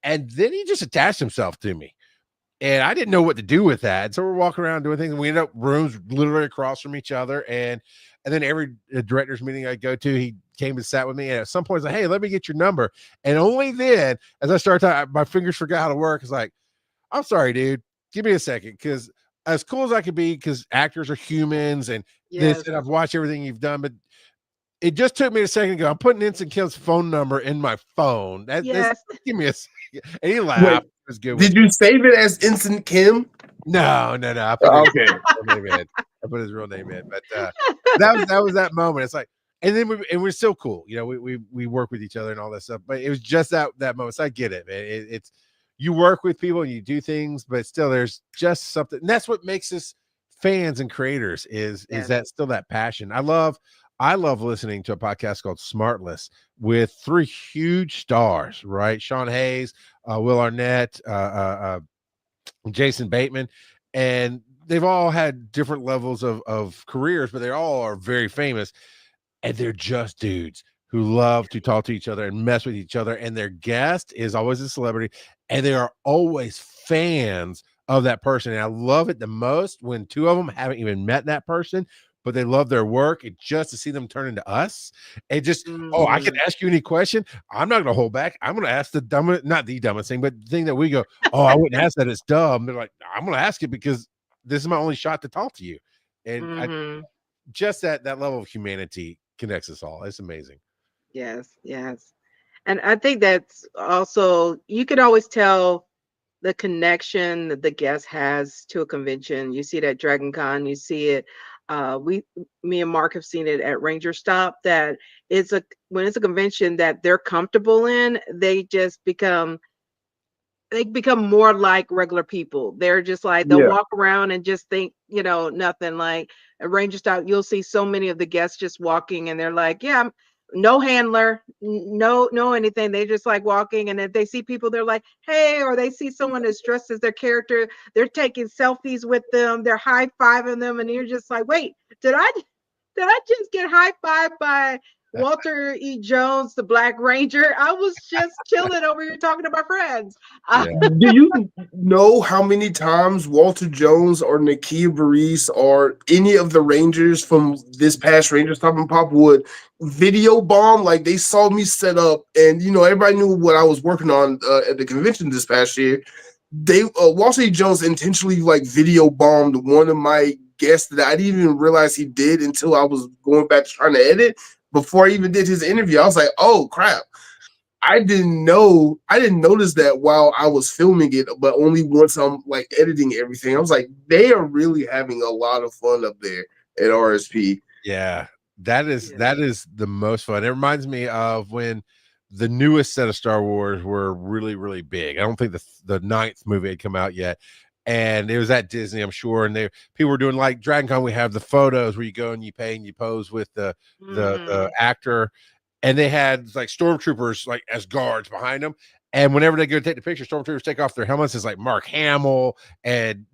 And then he just attached himself to me. And I didn't know what to do with that. So we're walking around doing things, and we end up rooms literally across from each other. And then every director's meeting I go to, he came and sat with me. And at some point, he's like, hey, let me get your number. And only then, as I started talking, my fingers forgot how to work. It's like, I'm sorry, dude. Give me a second. Because as cool as I could be, because actors are humans and Yes. this, and I've watched everything you've done, but it just took me a second to go, I'm putting Ensign Kim's phone number in my phone. Yes. Give me a second. And he laughed. Wait, It was good. did you save it as Ensign Kim? No. I put his Okay. real name in. I put his real name in. But that was that moment. It's like, and then we're still cool. You know, we work with each other and all that stuff. But it was just that moment. So I get it, man. It's you work with people and you do things, but still there's just something. And that's what makes us fans and creators is Yes. that still that passion. I love listening to a podcast called Smartless with three huge stars, right? Sean Hayes, Will Arnett, Jason Bateman, and they've all had different levels of careers, but they all are very famous, and they're just dudes who love to talk to each other and mess with each other. And their guest is always a celebrity, and they are always fans of that person. And I love it the most when two of them haven't even met that person, but they love their work. And just to see them turn into us, and just, oh, I can Mhm. ask you any question. I'm not going to hold back. I'm going to ask the dumbest, not the dumbest thing, but the thing that we go, oh, I wouldn't ask that. It's dumb. They're like, I'm going to ask it because this is my only shot to talk to you. And I Mhm. just that level of humanity connects us all. It's amazing. Yes, yes. And I think that's also, you can always tell the connection that the guest has to a convention. You see it at Dragon Con, you see it. We, me and Mark have seen it at Ranger Stop. That it's a when it's a convention that they're comfortable in, they become more like regular people. They're just like they'll Yeah. walk around and just think, nothing. Like at Ranger Stop, you'll see so many of the guests just walking, and they're like, "Yeah, no handler, no anything." They just like walking, and if they see people, they're like, "Hey," or they see someone that's dressed as their character, they're taking selfies with them, they're high fiving them, and you're just like, "Wait, did I did I just get high five by Walter E. Jones, the Black Ranger? I was just chilling over here talking to my friends." Uh, Yeah. Do you know how many times Walter Jones or Nakia Burris or any of the Rangers from this past Ranger Stop and Pop would video bomb? Like they saw me set up, and everybody knew what I was working on at the convention this past year. They Walter E. Jones intentionally like video bombed one of my guests that I didn't even realize he did until I was going back to trying to edit. Before I even did his interview, I was like, "Oh crap." I didn't notice that while I was filming it, but only once I'm like editing everything. I was like, they are really having a lot of fun up there at RSP. Yeah. That is yeah. that is the most fun. It reminds me of when the newest set of Star Wars were really, really big. I don't think the ninth movie had come out yet. And it was at Disney, I'm sure. And people were doing like Dragon Con. We have the photos where you go and you pay and you pose with the Mhm. actor, and they had like stormtroopers like as guards behind them. And whenever they go take the picture, stormtroopers take off their helmets. It's like Mark Hamill and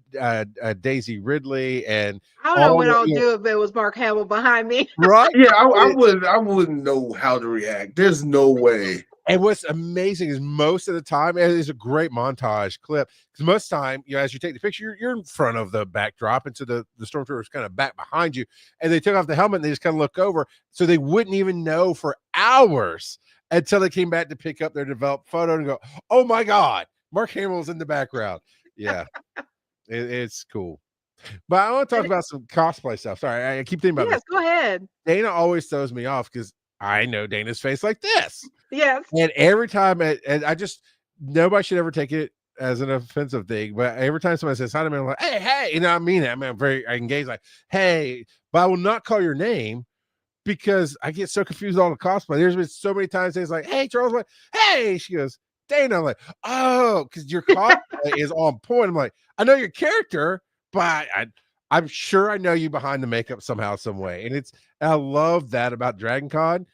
Daisy Ridley and I don't know all what the I'll do if it was Mark Hamill behind me. right. Yeah, I wouldn't know how to react. There's no way. And what's amazing is most of the time, and it's a great montage clip, because most time, as you take the picture, you're in front of the backdrop, and so the stormtroopers kind of back behind you, and they took off the helmet and they just kind of look over, so they wouldn't even know for hours until they came back to pick up their developed photo and go, "Oh my God, Mark Hamill's in the background." Yeah, it's cool. But I want to talk And about some cosplay stuff. Sorry, I keep thinking about this. yes, go ahead. Dana always throws me off because I know Dana's face like this. Yes. And every time, and I just nobody should ever take it as an offensive thing, but every time somebody says hi to me, I'm like, hey, I mean it. I mean, I engage like, hey, but I will not call your name because I get so confused on the cosplay. There's been so many times it's like, hey, Charles, I'm like, hey, she goes, Dana, I'm like, oh, because your cosplay is on point. I'm like, I know your character, but I'm sure I know you behind the makeup somehow, some way. And I love that about Dragon Con.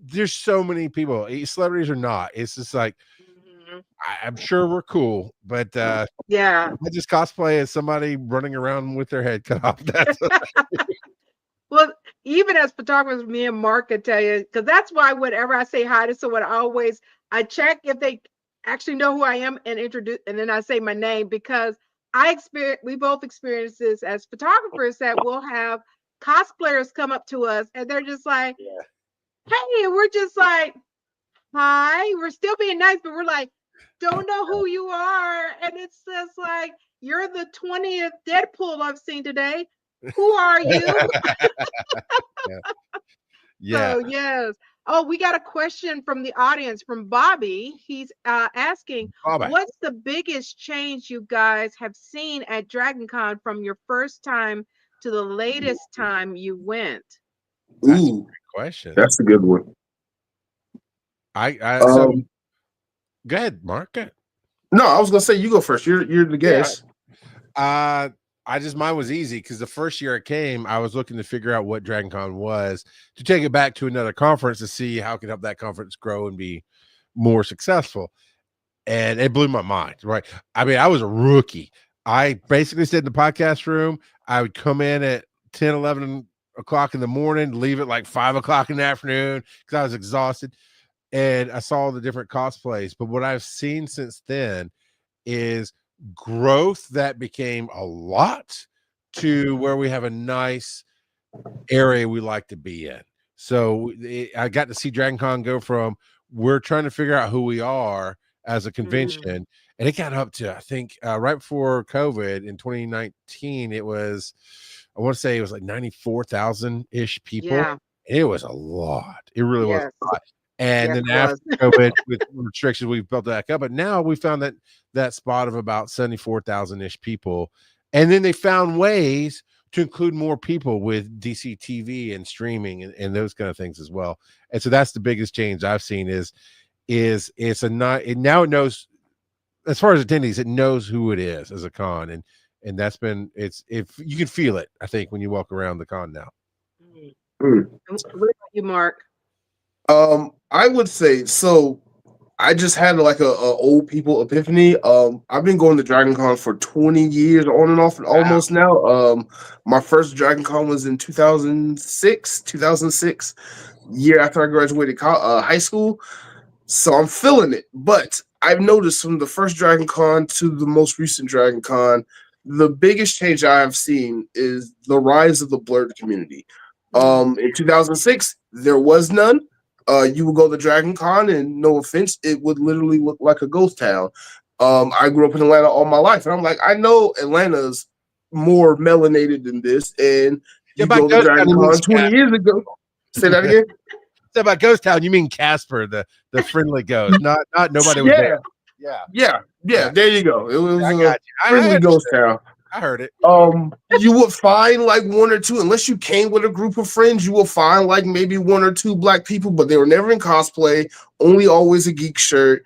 There's so many people, celebrities or not. It's just like Mhm. I'm sure we're cool, but Yeah. I just cosplay as somebody running around with their head cut off. That's Well, even as photographers, me and Mark can tell you, because that's why whenever I say hi to someone, I check if they actually know who I am and introduce, and then I say my name because we both experience this as photographers that we'll have cosplayers come up to us and they're just like, "Hey," and we're just like, "Hi," we're still being nice, but we're like, "Don't know who you are," and it's just like, "You're the 20th Deadpool I've seen today. Who are you?" yeah, yeah. So yes. Oh, we got a question from the audience from Bobby. He's asking, Bye bye. "What's the biggest change you guys have seen at Dragon Con from your first time to the latest time you went?" That's a Ooh, great question. that's a good one. So go ahead, Mark. Go ahead. No, I was gonna say you go first. You're the Yeah. guest. Mine was easy because the first year it came, I was looking to figure out what Dragon Con was to take it back to another conference to see how it could help that conference grow and be more successful. And it blew my mind, right? I mean, I was a rookie. I basically stayed in the podcast room. I would come in at 10, 11 o'clock in the morning, leave at like 5 o'clock in the afternoon because I was exhausted. And I saw the different cosplays. But what I've seen since then is growth that became a lot to where we have a nice area we like to be in. So I got to see Dragon Con go from we're trying to figure out who we are as a convention, and it got up to I think right before COVID in 2019, it was I want to say it was like 94,000 ish people. Yeah. It was a lot. It really was Yes. a lot. And Yes, then it after was. COVID, with restrictions, we've built that up. But now we found that spot of about 74,000 ish people, and then they found ways to include more people with DC TV and streaming and those kind of things as well. And so that's the biggest change I've seen is it's a not it now it knows as far as attendees, it knows who it is as a con, and that's been it's if you can feel it, I think, when you walk around the con now. Mm. What about you, Mark? I would say so. I just had like a old people epiphany. I've been going to Dragon Con for 20 years on and off almost now. My first Dragon Con was in 2006, year after I graduated high school. So I'm feeling it. But I've noticed from the first Dragon Con to the most recent Dragon Con, the biggest change I've seen is the rise of the Blerd community. In 2006, there was none. You would go to Dragon Con, and no offense, it would literally look like a ghost town. I grew up in Atlanta all my life, and I'm like, I know Atlanta's more melanated than this. And you go to Dragon Con 20 years ago. Say that again. So about Ghost Town, you mean Casper, the friendly ghost, not nobody was there. Yeah. There you go. It was I got you. friendly ghost town. I heard it. You would find like one or two, unless you came with a group of friends, you will find like maybe one or two black people, but they were never in cosplay, only always a geek shirt.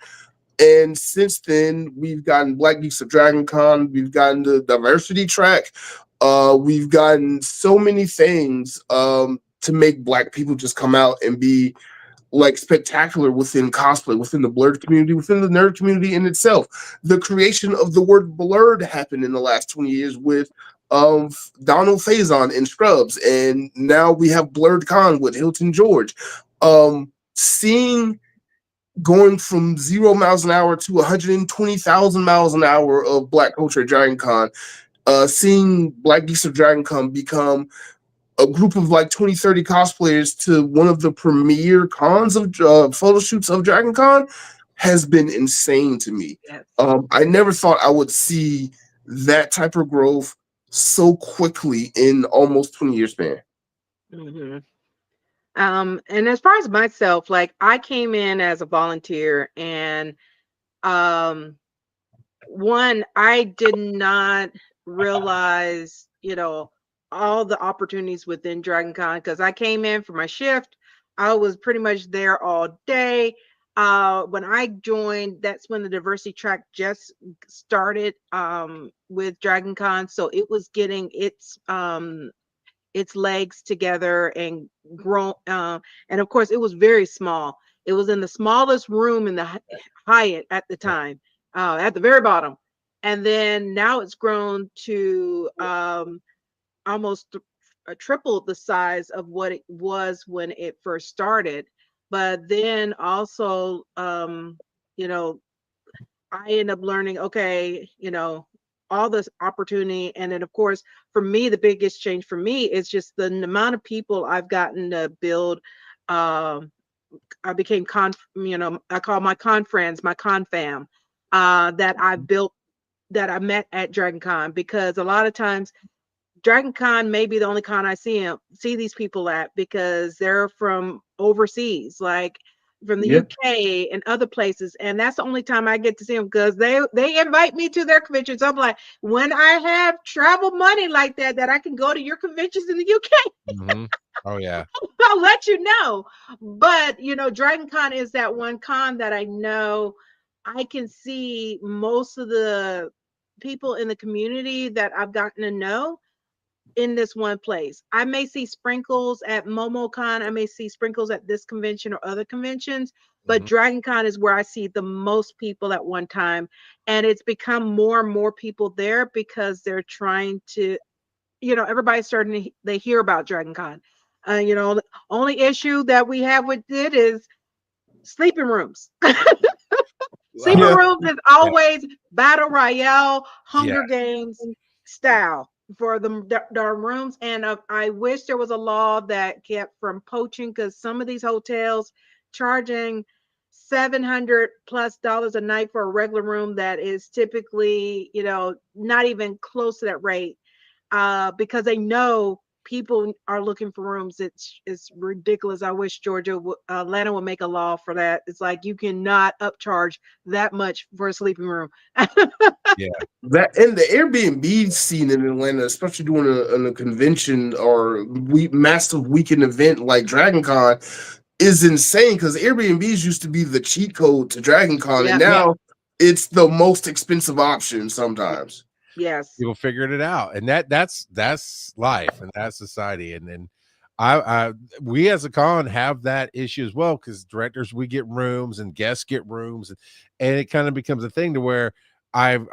And since then, we've gotten Black Geeks of Dragon Con, we've gotten the diversity track, we've gotten so many things to make black people just come out and be like spectacular within cosplay, within the Blerd community, within the nerd community in itself. The creation of the word Blerd happened in the last 20 years with Donald Faison in Scrubs, and now we have Blerd Con with Hilton George. Seeing going from 0 miles an hour to 120,000 miles an hour of black culture at Dragon Con, seeing Black Geeks of Dragon Con become a group of like 20, 30 cosplayers to one of the premier cons of photo shoots of Dragon Con has been insane to me. Yes. I never thought I would see that type of growth so quickly in almost 20 years span. And as far as myself, like I came in as a volunteer, and one, I did not realize, all the opportunities within Dragon Con, because I came in for my shift. I was pretty much there all day. When I joined, that's when the diversity track just started with Dragon Con, so it was getting its legs together and grown. And of course, it was very small. It was in the smallest room in the Hyatt at the time, at the very bottom. And then now it's grown to almost triple the size of what it was when it first started. But then also, I end up learning, okay, all this opportunity. And then of course, for me, the biggest change for me is just the amount of people I've gotten to build. I became I call my con friends, my con fam, that I built, that I met at Dragon Con, because a lot of times Dragon Con may be the only con I see these people at, because they're from overseas, like from the UK and other places, and that's the only time I get to see them, because they invite me to their conventions. I'm like, when I have travel money like that I can go to your conventions in the UK. Oh yeah. I'll let you know. But Dragon Con is that one con that I know I can see most of the people in the community that I've gotten to know in this one place. I may see sprinkles at MomoCon, I may see sprinkles at this convention or other conventions, but Mhm. Dragon Con is where I see the most people at one time. And it's become more and more people there because they're trying to, everybody's starting to they hear about Dragon Con. The only issue that we have with it is sleeping rooms. Sleeping Yeah. rooms is Yeah. always battle royale, Yeah. Hunger Games style for the rooms. And I wish there was a law that kept from poaching, because some of these hotels charging $700+ a night for a regular room that is typically, not even close to that rate, because they know people are looking for rooms. It's ridiculous. I wish Atlanta would make a law for that. It's like you cannot upcharge that much for a sleeping room. Yeah. That and the Airbnb scene in Atlanta, especially doing a convention or massive weekend event like Dragon Con, is insane because Airbnbs used to be the cheat code to Dragon Con, and Yep. Yeah. now it's the most expensive option sometimes. Yes. People figured it out, and that's life and that's society. And then we as a con have that issue as well, because directors, we get rooms and guests get rooms, and it kind of becomes a thing to where I've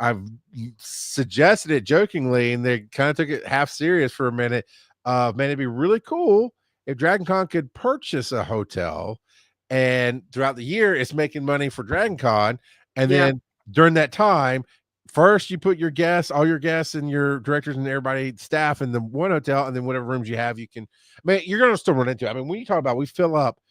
suggested it jokingly, and they kind of took it half serious for a minute. Man, it'd be really cool if Dragon Con could purchase a hotel, and throughout the year it's making money for Dragon Con, and Yeah. then during that time, first you put your guests, all your guests and your directors and everybody staff in the one hotel, and then whatever rooms you have, you can. I mean, you're gonna still run into it. I mean, when you talk about, we fill up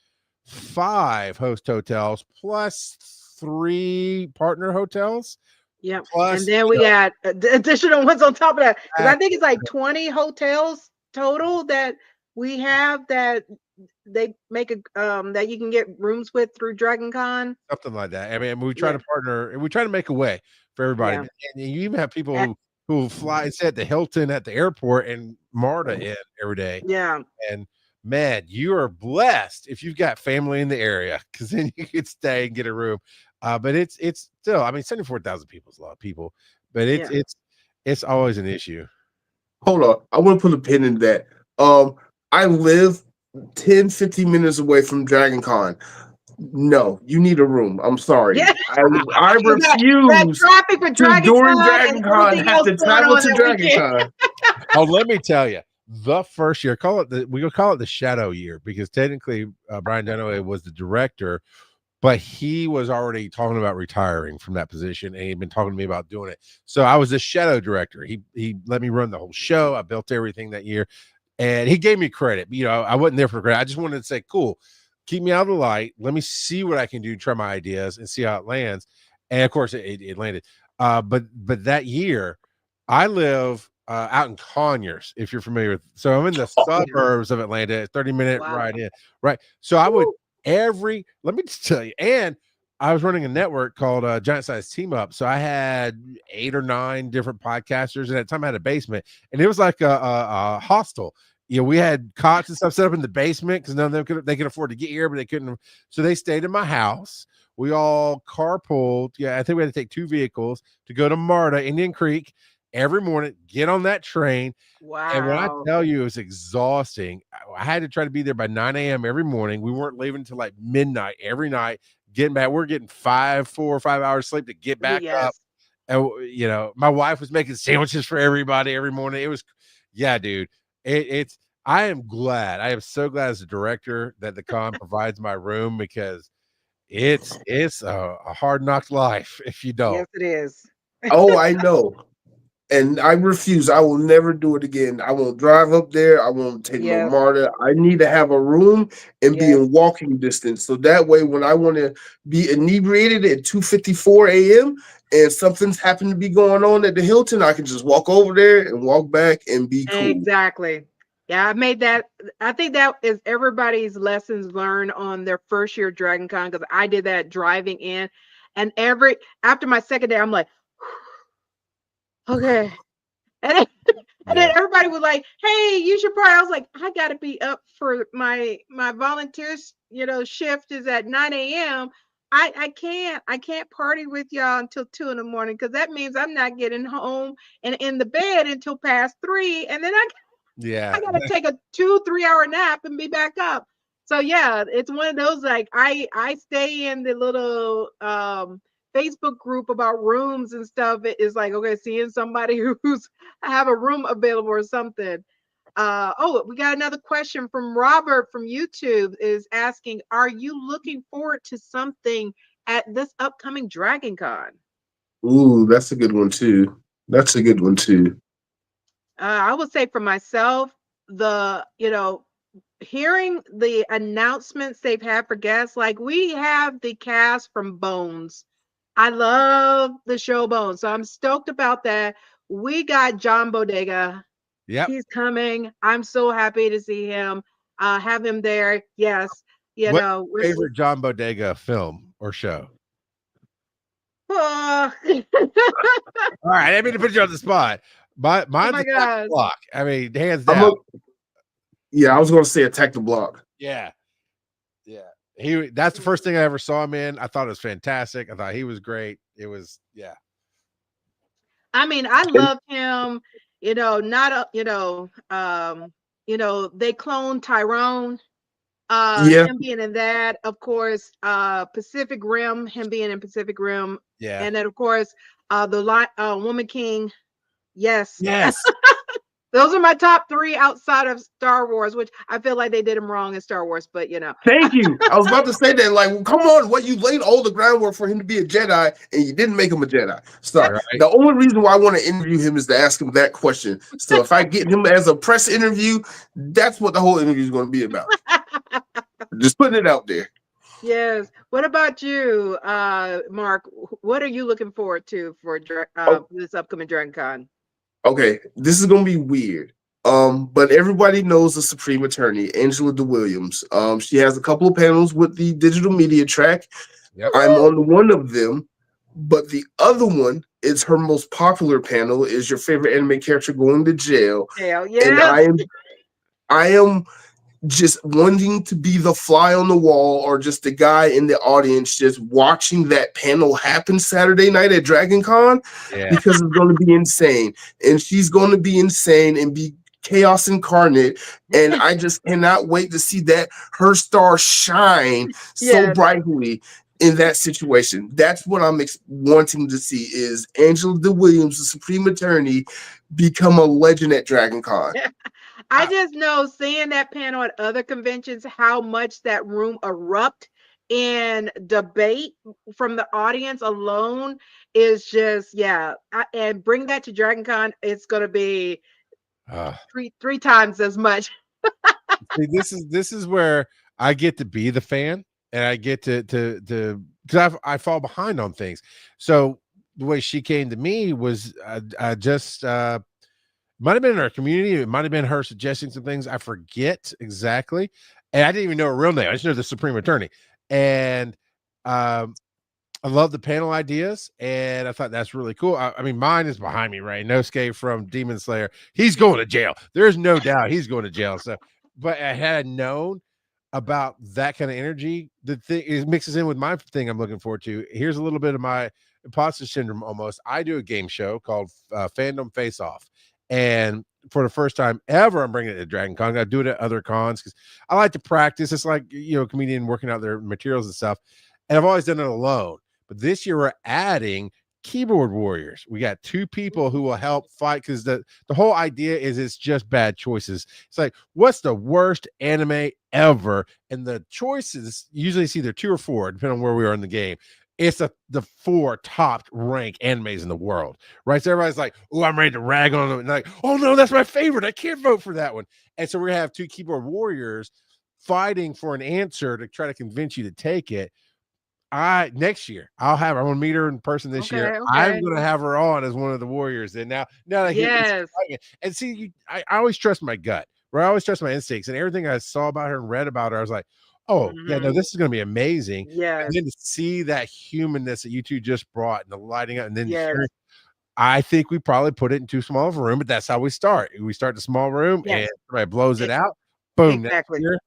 5 host hotels plus 3 partner hotels Yep. And plus, then we got additional ones on top of that, because I think it's like 20 hotels total that we have that they make that you can get rooms with through Dragon Con. something like that. I mean, we try Yeah. to partner and we try to make a way for everybody. Yeah. And you even have people Uh, who fly say at the Hilton at the airport and MARTA in every day. yeah. And man, you are blessed if you've got family in the area, because then you could stay and get a room. But it's still, I mean, 74,000 people is a lot of people, but Yeah. it's always an issue. Hold on, I want to put a pin in that. I live 10-15 minutes away from Dragon Con. No, you need a room. I'm sorry. Yeah. I 'Cause that refuse traffic for to Dragon during Con and Dragon Con everything have else to going travel on to that Dragon weekend. Con. Oh, let me tell you, the first year, we'll call it the shadow year, because technically Brian Dunaway was the director, but he was already talking about retiring from that position, and he'd been talking to me about doing it. So I was the shadow director. He let me run the whole show. I built everything that year, and he gave me credit. I wasn't there for credit. I just wanted to say, cool, keep me out of the light. Let me see what I can do, try my ideas, and see how it lands. And of course, it landed. But that year, I live out in Conyers, if you're familiar with. So I'm in the suburbs of Atlanta, 30-minute Wow. ride in. Right. So I would Woo. let me just tell you, and I was running a network called Giant Size Team Up. So I had 8 or 9 different podcasters, and at the time I had a basement, and it was like a hostel. We had cots and stuff set up in the basement because none of them they could afford to get here, but they couldn't. So they stayed in my house. We all carpooled. Yeah, I think we had to take 2 vehicles to go to MARTA, Indian Creek, every morning, get on that train. And when I Wow. tell you, it was exhausting. I had to try to be there by 9 a.m. every morning. We weren't leaving until like midnight every night. Getting back, we're getting 4 or 5 hours sleep to get back up. Yes. And my wife was making sandwiches for everybody every morning. It was, yeah, dude. It's. I am glad. I am so glad as a director that the con provides my room, because it's a hard knock life if you don't. Yes, it is. Oh, I know. And I refuse. I will never do it again. I won't drive up there. I won't take no Yes. MARTA. I need to have a room and be Yes. in walking distance. So that way, when I want to be inebriated at 2:54 a.m. and something's happened to be going on at the Hilton, I can just walk over there and walk back and be cool. Exactly. Yeah, I made that. I think that is everybody's lessons learned on their first year of Dragon Con, because I did that driving in, and after my second day, I'm like, okay. And And then Yeah. everybody was like, "Hey, you should party." I was like, "I gotta be up for my volunteers. Shift is at 9 a.m. I can't party with y'all until 2 in the morning because that means I'm not getting home and in the bed until past 3, and then I Yeah. gotta take a 2-3 hour nap and be back up." So yeah, it's one of those like I stay in the little Facebook group about rooms and stuff. It is like, okay, seeing somebody who's have a room available or something. Oh, we got another question from Robert from YouTube is asking, are you looking forward to something at this upcoming Dragon Con? Ooh, that's a good one too. That's a good one too. I would say for myself, the hearing the announcements they've had for guests, like we have the cast from Bones. I love the show Bones, so I'm stoked about that. We got John Bodega. Yep. He's coming. I'm so happy to see him. Have him there. Yes, What's your favorite John Bodega film or show? Oh, All right, I didn't mean to put you on the spot. Mine's oh my Attack the God. Block. I mean, hands I'm down. yeah, I was gonna say Attack the Block. Yeah. That's the first thing I ever saw him in. I thought it was fantastic. I thought he was great. It was, yeah. I mean, I And love him. Not a, they cloned Tyrone. yeah, Him being in that, of course, Pacific Rim, him being in Pacific Rim, Yeah. and then of course, Woman King. Yes, Yes. those are my top 3 outside of Star Wars, which I feel like they did them wrong in Star Wars, but thank you. I was about to say that. Like, well, come on, what you laid all the groundwork for him to be a Jedi, and you didn't make him a Jedi. Stop. Right. The only reason why I want to interview him is to ask him that question. So if I get him as a press interview, that's what the whole interview is going to be about. Just putting it out there. Yes. What about you, Mark? What are you looking forward to for Oh, this upcoming Dragon Con? okay, this is gonna be weird. But everybody knows the Supreme Attorney, Angela DeWilliams. She has a couple of panels with the digital media track. Yep. I'm on one of them, but the other one is her most popular panel. Is your favorite anime character going to jail? Hell And yes. I am just wanting to be the fly on the wall or just the guy in the audience just watching that panel happen Saturday night at Dragon Con Yeah. because it's going to be insane. And she's going to be insane and be chaos incarnate. And I just cannot wait to see that her star shine so Yes. brightly in that situation. That's what I'm wanting to see is Angela DeWilliams, the Supreme Attorney, become a legend at Dragon Con. I just know seeing that panel at other conventions, how much that room erupt in debate from the audience alone is just, yeah. And bring that to Dragon Con, it's going to be Uh, three times as much. see, this is where I get to be the fan, and I get to because I fall behind on things. So the way she came to me was I just might have been in our community. It might have been her suggesting some things. I forget exactly, and I didn't even know her real name. I just know the Supreme Attorney, and I love the panel ideas, and I thought that's really cool. I mean, mine is behind me, right? Nosuke from Demon Slayer. He's going to jail. There's no doubt he's going to jail. So, but I had known about that kind of energy. The thing it mixes in with my thing I'm looking forward to. Here's a little bit of my imposter syndrome almost. I do a game show called Fandom Face Off. And for the first time ever, I'm bringing it to Dragon Con. I do it at other cons because I like to practice. It's like, a comedian working out their materials and stuff. And I've always done it alone. But this year we're adding keyboard warriors. We got 2 people who will help fight because the whole idea is it's just bad choices. It's like, what's the worst anime ever? And the choices usually it's either 2 or 4, depending on where we are in the game. It's the 4 top ranked animes in the world, right? So everybody's like, oh, I'm ready to rag on them. And like, oh no, that's my favorite. I can't vote for that one. And so we're gonna have 2 keyboard warriors fighting for an answer to try to convince you to take it. Next year I'm gonna meet her in person this year. Okay. I'm gonna have her on as one of the warriors. And now that I hear Yes. and see, I always trust my gut, right? I always trust my instincts, and everything I saw about her and read about her, I was like, oh yeah, no, this is gonna be amazing. Yes. And then to see that humanness that you 2 just brought and the lighting up, and then Yes. I think we probably put it in too small of a room, but that's how we start. We start the small room and Yes, somebody blows it e- out. Boom. Next exactly. year,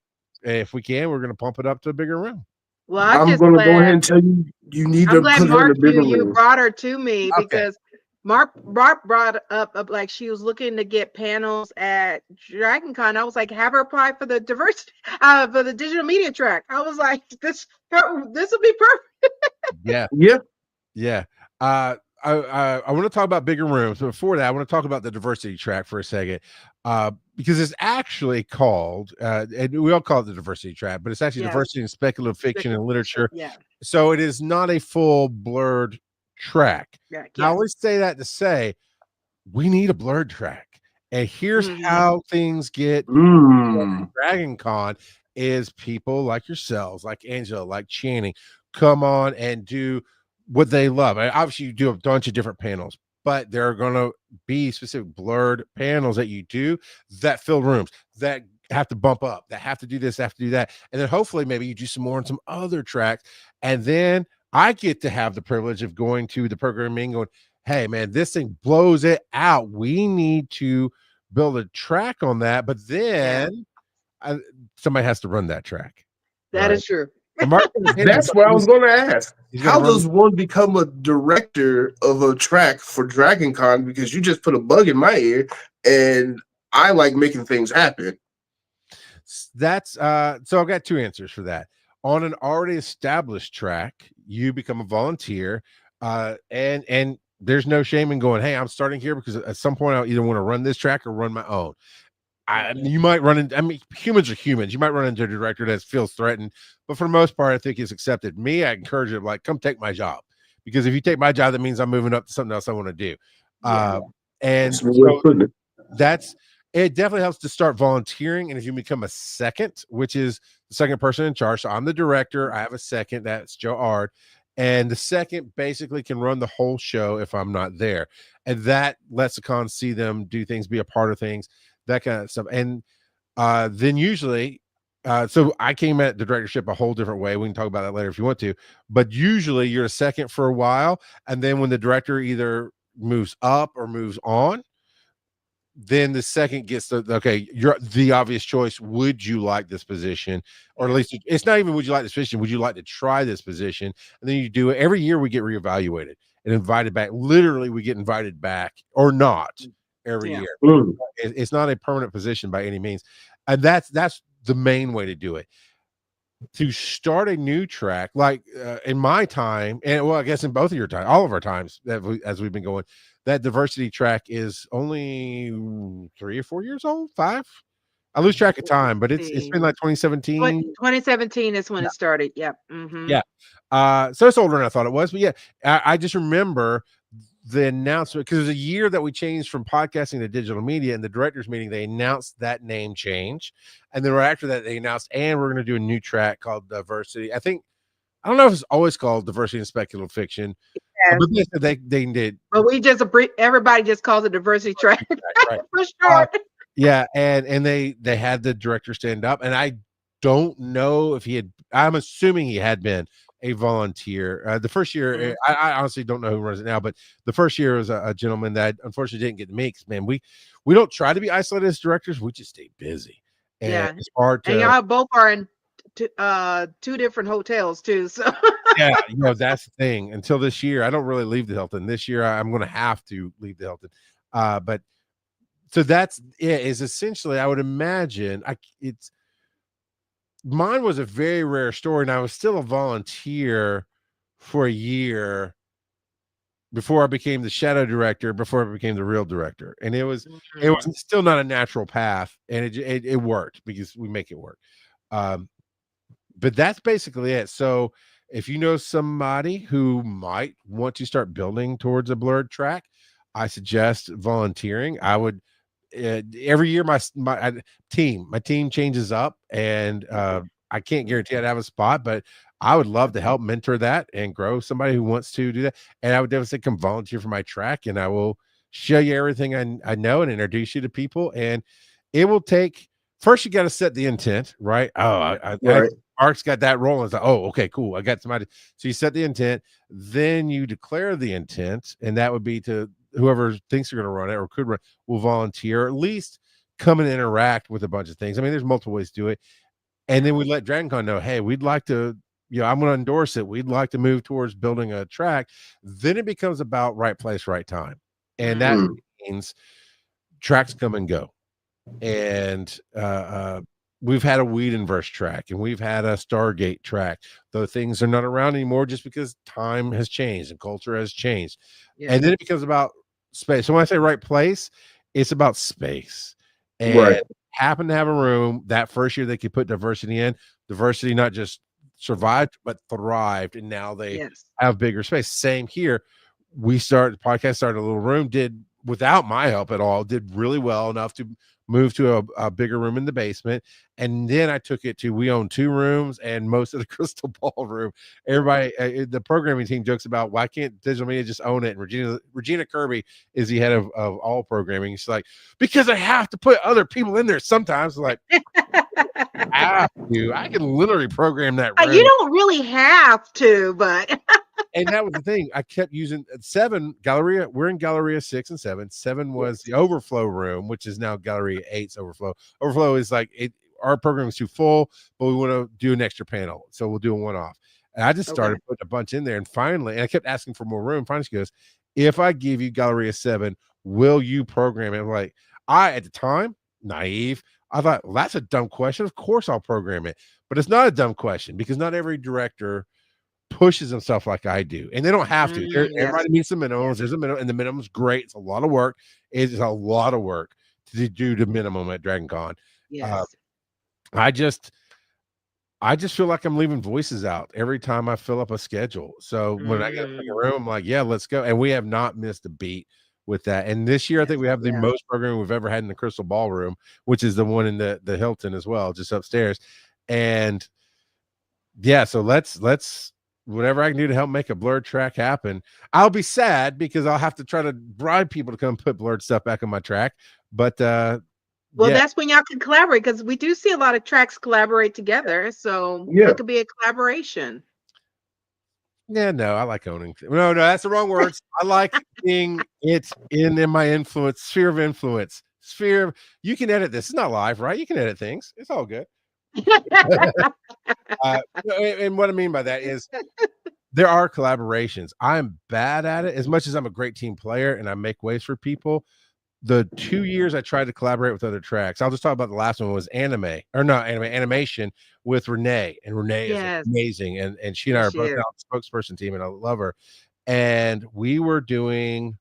if we can, we're going to pump it up to a bigger room. Well, I'm I'm just gonna go ahead glad. and tell you, you need I'm to glad put her in a Mark, you bigger you room. brought her to me Okay. because Mark brought up like she was looking to get panels at Dragon Con. I was like, have her apply for the diversity for the digital media track. I was like, this will be perfect. Yeah. Yeah. Yeah. I want to talk about bigger rooms, but before that, I want to talk about the diversity track for a second, because it's actually called, and we all call it the diversity track, but it's actually Yes, diversity in speculative fiction and literature. yeah, So it is not a full blurred track. yeah, Now, I yes. always say that to say we need a blurred track, and here's Hmm. how things get Mm. Dragon Con is people like yourselves, like Angela, like Channing, come on and do what they love. Obviously, you do a bunch of different panels, but there are going to be specific blurred panels that you do that fill rooms, that have to bump up, that have to do this, have to do that. And then hopefully, maybe you do some more on some other tracks. And then I get to have the privilege of going to the programming going, hey, man, this thing blows it out. We need to build a track on that. But Yeah, then somebody has to run that track, that right? is true. And Mark's gonna hit it. That's what I was gonna ask. He's gonna How run. does one become a director of a track for Dragon Con? Because you just put a bug in my ear, and I like making things happen. That's so I've got two answers for that. On an already established track, you become a volunteer, and there's no shame in going, hey, I'm starting here because at some point I'll either want to run this track or run my own. You might run into, I mean, humans are humans. You might run into a director that feels threatened, but for the most part, I think it's accepted. Me, I encourage it, like, come take my job, because if you take my job, that means I'm moving up to something else I want to do. Yeah, And That's a good way of so putting it. that's it. Definitely helps to start volunteering, and if you become a second, which is the second person in charge, so I'm the director, I have a second, that's Joe Ard, and the second basically can run the whole show if I'm not there, and that lets the con see them do things, be a part of things, that kind of stuff. And then usually, so I came at the directorship a whole different way. We can talk about that later if you want to, but usually you're a second for a while, and then when the director either moves up or moves on, then the second gets okay, you're the obvious choice. Would you like this position? Or at yeah, least it's not even would you like this position, would you like to try this position? And then you do it every year. We get reevaluated and invited back. Literally, we get invited back or not every yeah. year. Mm. It's not a permanent position by any means. And that's the main way to do it. To start a new track, like in my time, and well, I guess in both of your time, all of our times that as we've been going, that diversity track is only 3 or 4 years old, five. I lose track of time, but it's See, been like 2017. 2017 is when it started. Yep. Hmm. Yeah. So it's older than I thought it was, but yeah, I just remember the announcement because it was a year that we changed from podcasting to digital media. And the directors meeting, they announced that name change, and then right after that, they announced, and we're going to do a new track called Diversity. I don't know if it's always called Diversity in Speculative Fiction, Yes. but they did. But we just everybody just calls it diversity track Right. for Uh, short. yeah, and they had the director stand up, and I don't know if he had. I'm assuming he had been a volunteer. The first year, Mhm. I honestly don't know who runs it now, but the first year was a gentleman that unfortunately didn't get to meet. Man, we don't try to be isolated as directors. We just stay busy, and Yeah, it's hard and to. y'all both are in two different hotels too. So Yeah, that's the thing. Until this year, I don't really leave the Hilton. This year, I'm going to have to leave the Hilton. But so that's it. Is essentially, I would imagine, it's mine was a very rare story, and I was still a volunteer for a year before I became the shadow director, before I became the real director, and it Mhm. was still not a natural path, and it worked because we make it work. Um, but that's basically it. So if you know somebody who might want to start building towards a blurred track, I suggest volunteering. I would every year my team changes up, and I can't guarantee I'd have a spot, but I would love to help mentor that and grow somebody who wants to do that. And I would definitely say come volunteer for my track, and I will show you everything I know and introduce you to people. And it will take first you got to set the intent, right? Oh, Right. Mark's got that rolling. It's like, oh, okay, cool. I got somebody. So you set the intent, then you declare the intent, and that would be to whoever thinks they're going to run it or could run will volunteer, or at least come and interact with a bunch of things. I mean, there's multiple ways to do it. And then we let DragonCon know, hey, we'd like to, I'm going to endorse it. We'd like to move towards building a track. Then it becomes about right place, right time. And that means tracks come and go. And we've had a Weed Inverse track, and we've had a Stargate track, though things are not around anymore just because time has changed and culture has changed. And then it becomes about space. So when I say right place, it's about space. And happen to have a room that first year they could put diversity in. Diversity not just survived, but thrived. And now they have bigger space. Same here. The podcast started a little room, did without my help at all, did really well enough to move to a bigger room in the basement. And then I took it to, we own 2 rooms and most of the crystal ball room. Everybody, the programming team jokes about, why can't digital media just own it? And Regina Kirby is the head of all programming. She's like, because I have to put other people in there sometimes. Like, I can literally program that room. You don't really have to, but and that was the thing. I kept using 7 Galleria. We're in Galleria 6 and 7. 7 was the overflow room, which is now Galleria 8's overflow. Overflow is like our program is too full, but we want to do an extra panel, so we'll do a one-off. And I just started putting a bunch in there, and finally, and I kept asking for more room. Finally, she goes, "If I give you Galleria 7, will you program it?" I'm like, at the time, naive, I thought, well, that's a dumb question. Of course, I'll program it, but it's not a dumb question because not every director pushes himself like I do, and they don't have to. Everybody meets the minimums. There's a minimum, and the minimum's great. It's a lot of work. It is a lot of work to do the minimum at DragonCon. I just feel like I'm leaving voices out every time I fill up a schedule. So when I get in a room, I'm like, yeah, let's go. And we have not missed a beat with that. And this year, I think we have the most programming we've ever had in the Crystal Ballroom, which is the one in the Hilton as well, just upstairs. And so let's whatever I can do to help make a Blurred track happen. I'll be sad because I'll have to try to bribe people to come put Blurred stuff back on my track. But that's when y'all can collaborate, because we do see a lot of tracks collaborate together. So it could be a collaboration. Yeah, no, I like owning. No, that's the wrong words. I like being it in my influence, sphere of influence. You can edit this. It's not live, right? You can edit things. It's all good. And what I mean by that is there are collaborations. I'm bad at it as much as I'm a great team player and I make ways for people. The 2 years I tried to collaborate with other tracks, I'll just talk about the last one, was animation with Renee. And Renee is amazing. And she and I are both now the spokesperson team, and I love her. And we were doing,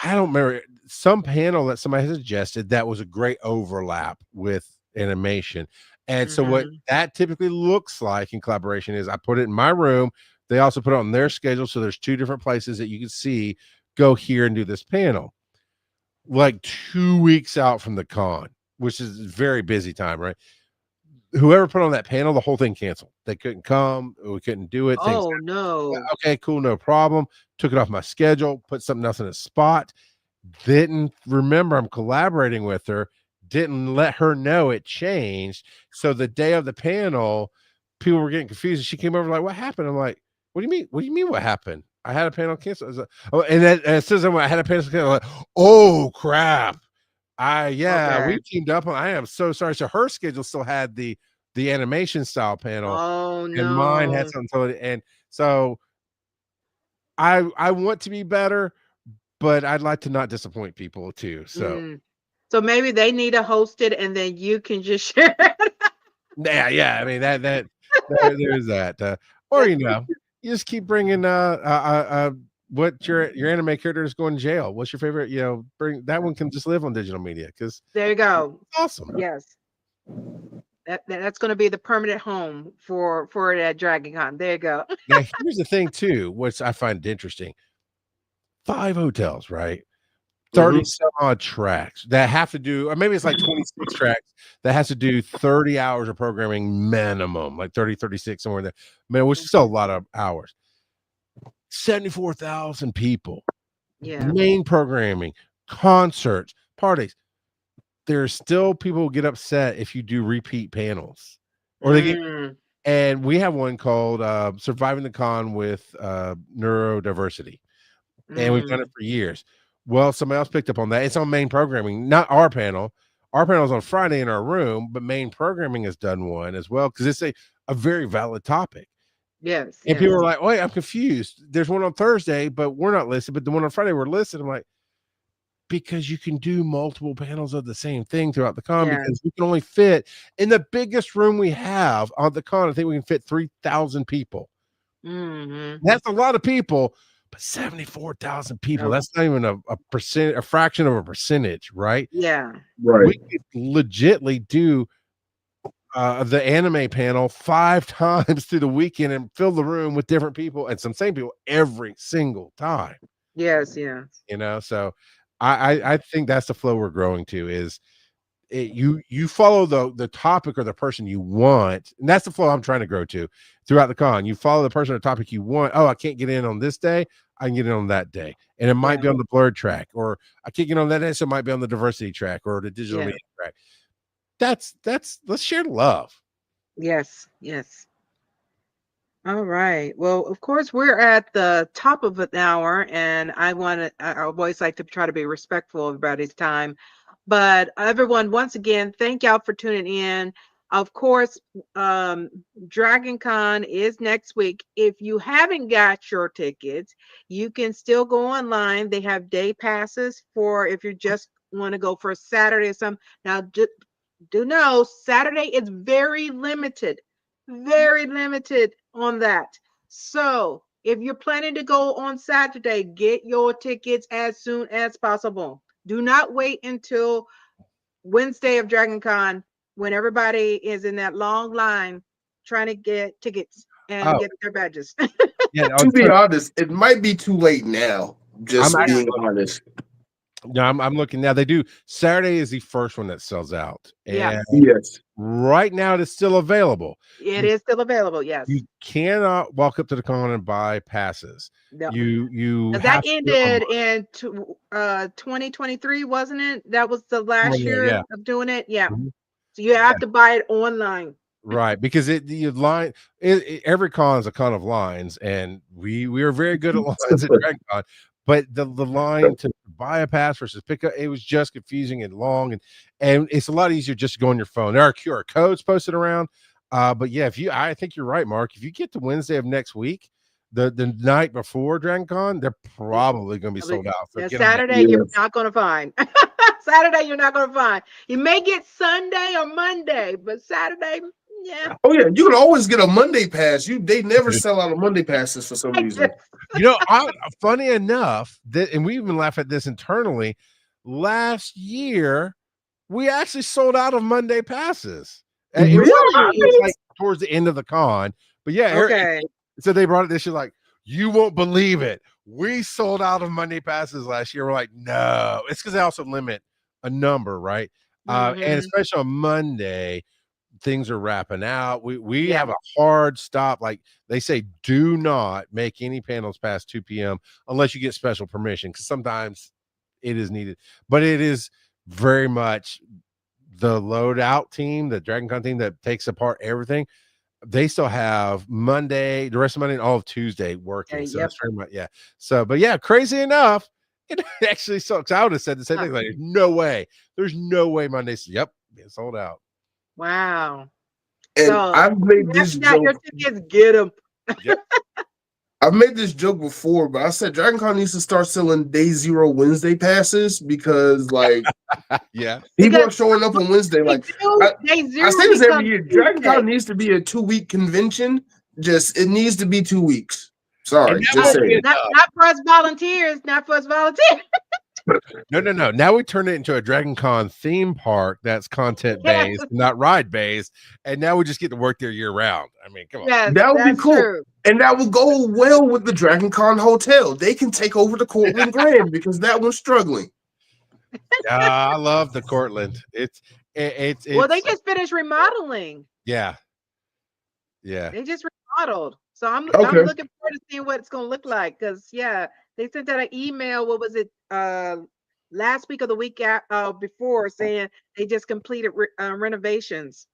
I don't remember, some panel that somebody suggested that was a great overlap with animation. And so what that typically looks like in collaboration is I put it in my room. They also put it on their schedule. So there's 2 different places that you can see, go here and do this panel. Like 2 weeks out from the con, which is very busy time, right? Whoever put on that panel, the whole thing canceled. They couldn't come. We couldn't do it. Oh, no. Okay, cool. No problem. Took it off my schedule, put something else in a spot. Didn't remember I'm collaborating with her. Didn't let her know it changed. So the day of the panel, people were getting confused. She came over like, what happened? I'm like, what do you mean? What do you mean what happened? I had a panel cancel. Like, oh, and then as soon as I had a panel cancel, I'm like, oh crap. We teamed up on. I am so sorry. So her schedule still had the animation style panel. Oh no. And mine had something. And so I want to be better, but I'd like to not disappoint people too. So so maybe they need to host it and then you can just share it. Yeah. I mean that there's that. Or you just keep bringing what your anime character is going to jail. What's your favorite? Bring that one can just live on digital media, because there you go. Awesome. Yes. That's going to be the permanent home for it at DragonCon. There you go. Now here's the thing too, which I find interesting. 5 hotels, right? 30 some odd tracks that have to do, or maybe it's like 26 tracks that has to do 30 hours of programming minimum, like 30, 36, somewhere there. Man, which is still a lot of hours. 74,000 people. Yeah. Main programming, concerts, parties. There's still people who get upset if you do repeat panels. Or they get, and we have one called Surviving the Con with Neurodiversity. And we've done it for years. Well, somebody else picked up on that. It's on main programming, not our panel. Our panel's on Friday in our room, but main programming has done one as well because it's a very valid topic. Yes, And people yes. are like, "Wait, I'm confused. There's one on Thursday, but we're not listed. But the one on Friday we're listed." I'm like, because you can do multiple panels of the same thing throughout the con Yeah. because we can only fit in the biggest room we have on the con. I think we can fit 3,000 people. Mm-hmm. That's a lot of people, but 74,000 people. Oh, That's not even a fraction of a percentage, right? yeah. Right. We could legitly do the anime panel 5 times through the weekend and fill the room with different people and some same people every single time. Yes, yes. So I think that's the flow we're growing to is you follow the topic or the person you want, and that's the flow I'm trying to grow to throughout the con. You follow the person or topic you want. Oh, I can't get in on this day, I can get in on that day, and it might Yeah. be on the blurred track, or I can't get on that day, so it might be on the diversity track or the digital Yeah. media track. That's let's share love. Yes, yes. All right. Well, of course, we're at the top of an hour, and I always like to try to be respectful of everybody's time. But everyone, once again, thank y'all for tuning in. Of course, Dragon Con is next week. If you haven't got your tickets, you can still go online. They have day passes for if you just want to go for a Saturday or something. Now, do know Saturday is very limited on that. So if you're planning to go on Saturday, get your tickets as soon as possible. Do not wait until Wednesday of Dragon Con when everybody is in that long line trying to get tickets and Oh get their badges. yeah, To be honest, it might be too late now. I'm Just Yeah. being honest. no, I'm looking now. They do Saturday is the first one that sells out, Yeah. and Yes. right now it is still available. It is still available. Yes. You cannot walk up to the con and buy passes. No. You 'Cause have that to do it ended online. in 2023, wasn't it? That was the last Yeah, year yeah. of doing it. Yeah. Mhm. So you Yeah, have to buy it online. right. Because the line every con is a con of lines, and we are very good at lines at Dragon Con. But the line to buy a pass versus pick up, it was just confusing and long, and it's a lot easier just to go on your phone. There are QR codes posted around. But yeah, I think you're right, Mark. If you get to Wednesday of next week, the night before Dragon Con, they're probably going to be sold out. So Yeah, get them now. Saturday you're Yes. not gonna find. Saturday you're not gonna find. You may get Sunday or Monday, but Saturday, yeah. Oh yeah, you can always get a Monday pass. They never sell out of Monday passes for some reason. Funny enough, and we even laugh at this internally. Last year, we actually sold out of Monday passes. It was Really? like towards the end of the con, but yeah, Okay. so they brought it this year. Like, you won't believe it. We sold out of Monday passes last year. We're like, no, it's because they also limit a number, right? And Mhm. especially on Monday, things are wrapping out. We Yeah. have a hard stop. Like they say, do not make any panels past 2 p.m. unless you get special permission, because sometimes it is needed. But it is very much the loadout team, the Dragon Con team that takes apart everything. They still have Monday, the rest of Monday, and all of Tuesday working. So Yep. it's very much, yeah. So, but yeah, crazy enough, it actually sucks. I would have said the same thing. Like, there's no way Monday's. Yep, it's sold out. Wow. And So I've made if this you got your joke. tickets, get them. Yep. I've made this joke before, but I said Dragon Con needs to start selling Day Zero Wednesday passes because, like, Yeah. people Because are showing up on Wednesday. Like, day I zero say this every becomes year. Dragon Tuesday. Con needs to be a 2-week convention. Just it needs to be 2 weeks. Sorry, And that just won't be saying. Not for us volunteers. Not for us volunteers. No. Now we turn it into a Dragon Con theme park that's content Yes. based, not ride based, and now we just get to work there year round. I mean, come on. Yes, That would be that's cool. true. And that would go well with the Dragon Con Hotel. They can take over the Cortland Grand because that one's struggling. I love the Cortland. It's Well, they just finished remodeling. yeah. Yeah. They just remodeled. So I'm Okay. looking forward to seeing what it's gonna look like. Cause yeah, they sent out an email, what was it, last week or the week before, saying they just completed renovations.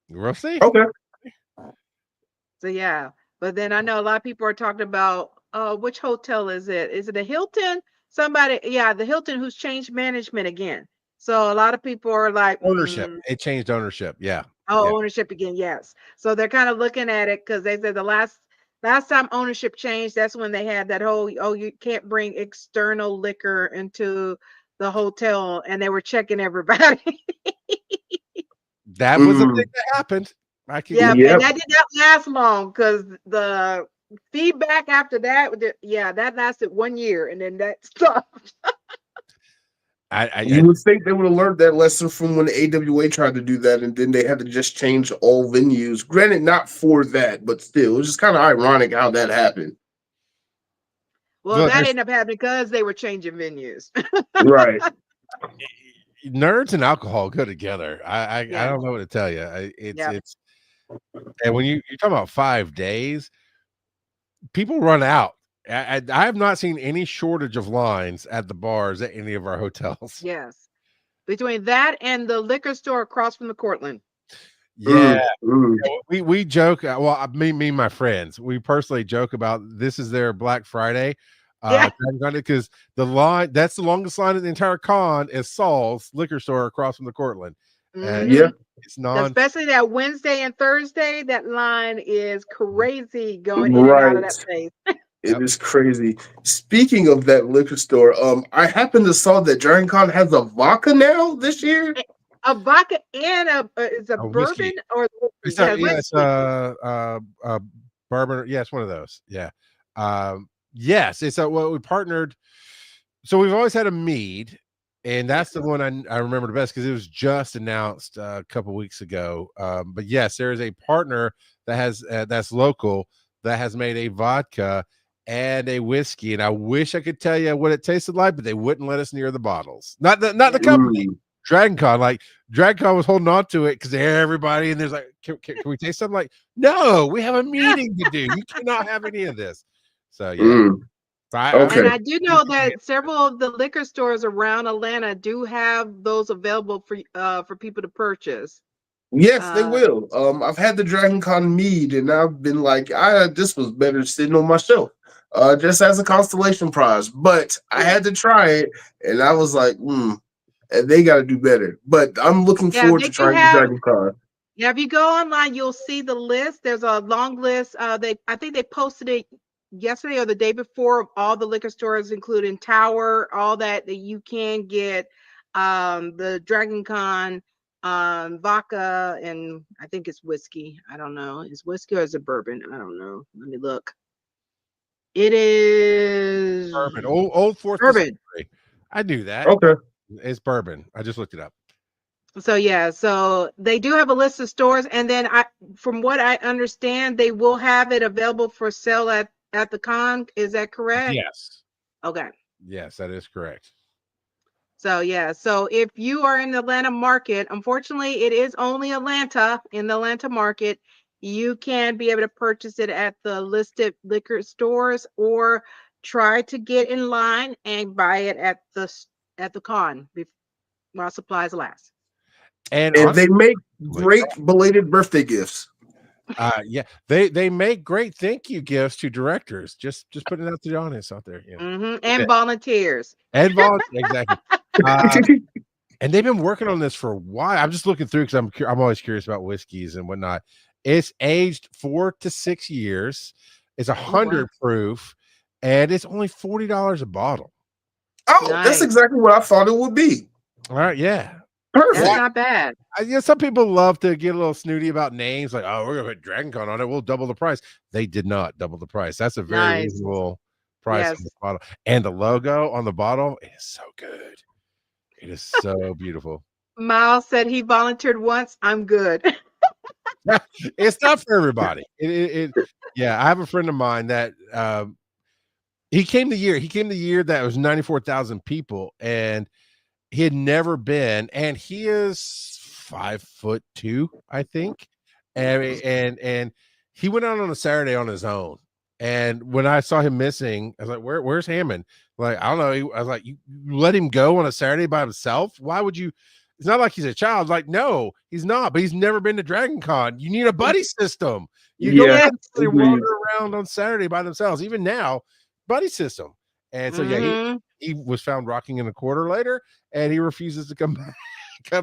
We'll see. Okay. So yeah. But then I know a lot of people are talking about which hotel is it? Is it a Hilton? somebody, yeah, the Hilton who's changed management again. So a lot of people are like, Ownership. It changed ownership. Yeah. oh, Yeah. ownership again, yes. So they're kind of looking at it because they said the last time ownership changed, that's when they had that whole, oh, you can't bring external liquor into the hotel, and they were checking everybody. That was a thing that happened. I can Yeah, give and Yep. that did not last long because the feedback after that, yeah, that lasted 1 year, and then that stopped. You would think they would have learned that lesson from when the AWA tried to do that, and then they had to just change all venues. Granted, not for that, but still, it was just kind of ironic how that happened. Well, look, that there's ended up happening because they were changing venues. Right. nerds and alcohol go together. I Yeah. don't know what to tell you. Yeah. It's and when you're talking about 5 days, people run out. I have not seen any shortage of lines at the bars at any of our hotels. Yes. Between that and the liquor store across from the Cortland. Yeah, Mm. we joke. Well, me and my friends, we personally joke about this is their Black Friday. Yeah. Because the line that's the longest line of the entire con is Saul's liquor store across from the Cortland. And Yeah. it's non Especially that Wednesday and Thursday, that line is crazy going in and out of Right. that place. It is crazy. Speaking of that liquor store, I happened to saw that Dragon Con has a vodka now this year. A vodka and is a a bourbon whiskey. or It's yeah, it's whiskey. bourbon. Yeah, it's one of those. Yeah. Yes, it's what we partnered. So we've always had a mead, and that's the one I remember the best because it was just announced a couple weeks ago. But yes, there is a partner that has that's local that has made a vodka and a whiskey, and I wish I could tell you what it tasted like, but they wouldn't let us near the bottles. Not the Yeah. company. Dragon Con, like Dragon Con was holding on to it because everybody and there's like, can we taste something? Like, no, we have a meeting to do. You cannot have any of this. So yeah, Mm. so Okay. And I do know that several of the liquor stores around Atlanta do have those available for people to purchase. Yes, they Uh, will. I've had the Dragon Con mead, and I've been like, this was better sitting on my shelf, just as a constellation prize. But I yeah. had to try it, and I was like, they got to do better. But I'm looking Yeah, forward they to do trying the have. Dragon Con. Yeah, if you go online, you'll see the list. There's a long list. I think they posted it yesterday or the day before of all the liquor stores, including Tower, all that you can get. The Dragon Con, vodka, and I think it's whiskey. I don't know. Is whiskey or is it bourbon? I don't know. Let me look. It is bourbon, old Fourth bourbon. Distillery. I knew that. Okay. It's bourbon. I just looked it up. So yeah, so they do have a list of stores, and then from what I understand, they will have it available for sale at the con. Is that correct? Yes, Okay. yes, that is correct. So yeah, so if you are in the Atlanta market, unfortunately, it is only Atlanta in the Atlanta market. You can be able to purchase it at the listed liquor stores, or try to get in line and buy it at the con while supplies last. And And they make honestly, great belated birthday gifts. yeah, they make great thank you gifts to directors. Just putting it out to the audience out there. You know. And Yeah. volunteers. And volunteer, exactly. And they've been working on this for a while. I'm just looking through because I'm always curious about whiskeys and whatnot. It's aged 4 to 6 years. It's 100 proof, and it's only $40 a bottle. Oh, that's Nice. exactly what I thought it would be. All right, yeah. That's Perfect. not bad. Some people love to get a little snooty about names, like, oh, we're gonna put Dragon Con on it, we'll double the price. They did not double the price. That's a very Nice. reasonable price on Yes. this bottle. And the logo on the bottle is so good. It is so beautiful. Miles said he volunteered once. I'm good. It's not for everybody. Yeah, I have a friend of mine that he came the year that it was 94,000 people, and he had never been, and he is 5'2", I think. And he went out on a Saturday on his own. And when I saw him missing, I was like, where's Hammond? Like, I don't know. I was like, you let him go on a Saturday by himself? Why would you? It's not like he's a child. Like, no, he's not, but he's never been to Dragon Con. You need a buddy system. You don't Yeah, let somebody agreed. wander around on Saturday by themselves. Even now, buddy system. And so yeah, Mhm. he was found rocking in a quarter later, and he refuses to come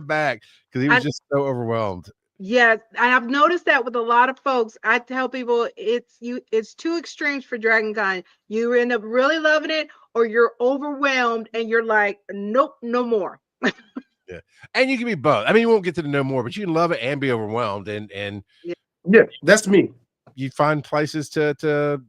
back because he was And just so overwhelmed. yeah, I've noticed that with a lot of folks. I tell people it's two extremes for Dragon Con. You end up really loving it, or you're overwhelmed and you're like, nope, no more. Yeah, and you can be both. I mean, you won't get to know more, but you can love it and be overwhelmed, and Yeah, that's me. you find places to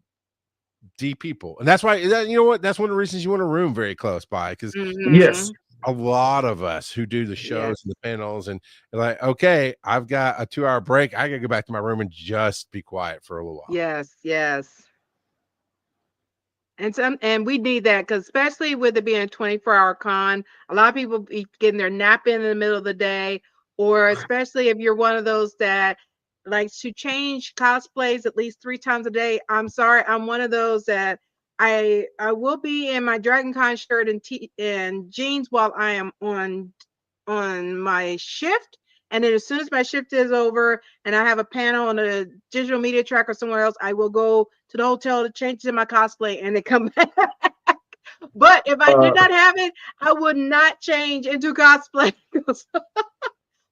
deep people, and that's why you know what, that's one of the reasons you want a room very close by, because Yes. Mhm. a lot of us who do the shows Yes. and the panels and like, okay, I've got a 2-hour break, I gotta go back to my room and just be quiet for a little while. Yes. Yes. And we need that because especially with it being a 24-hour con, a lot of people be getting their nap in the middle of the day, or especially if you're one of those that likes to change cosplays at least 3 times a day. I'm sorry, I'm one of those that I will be in my Dragon Con shirt and jeans while I am on my shift. And then as soon as my shift is over and I have a panel on a digital media track or somewhere else, I will go to the hotel to change to my cosplay and then come back. But if I did Uh, not have it, I would not change into cosplay.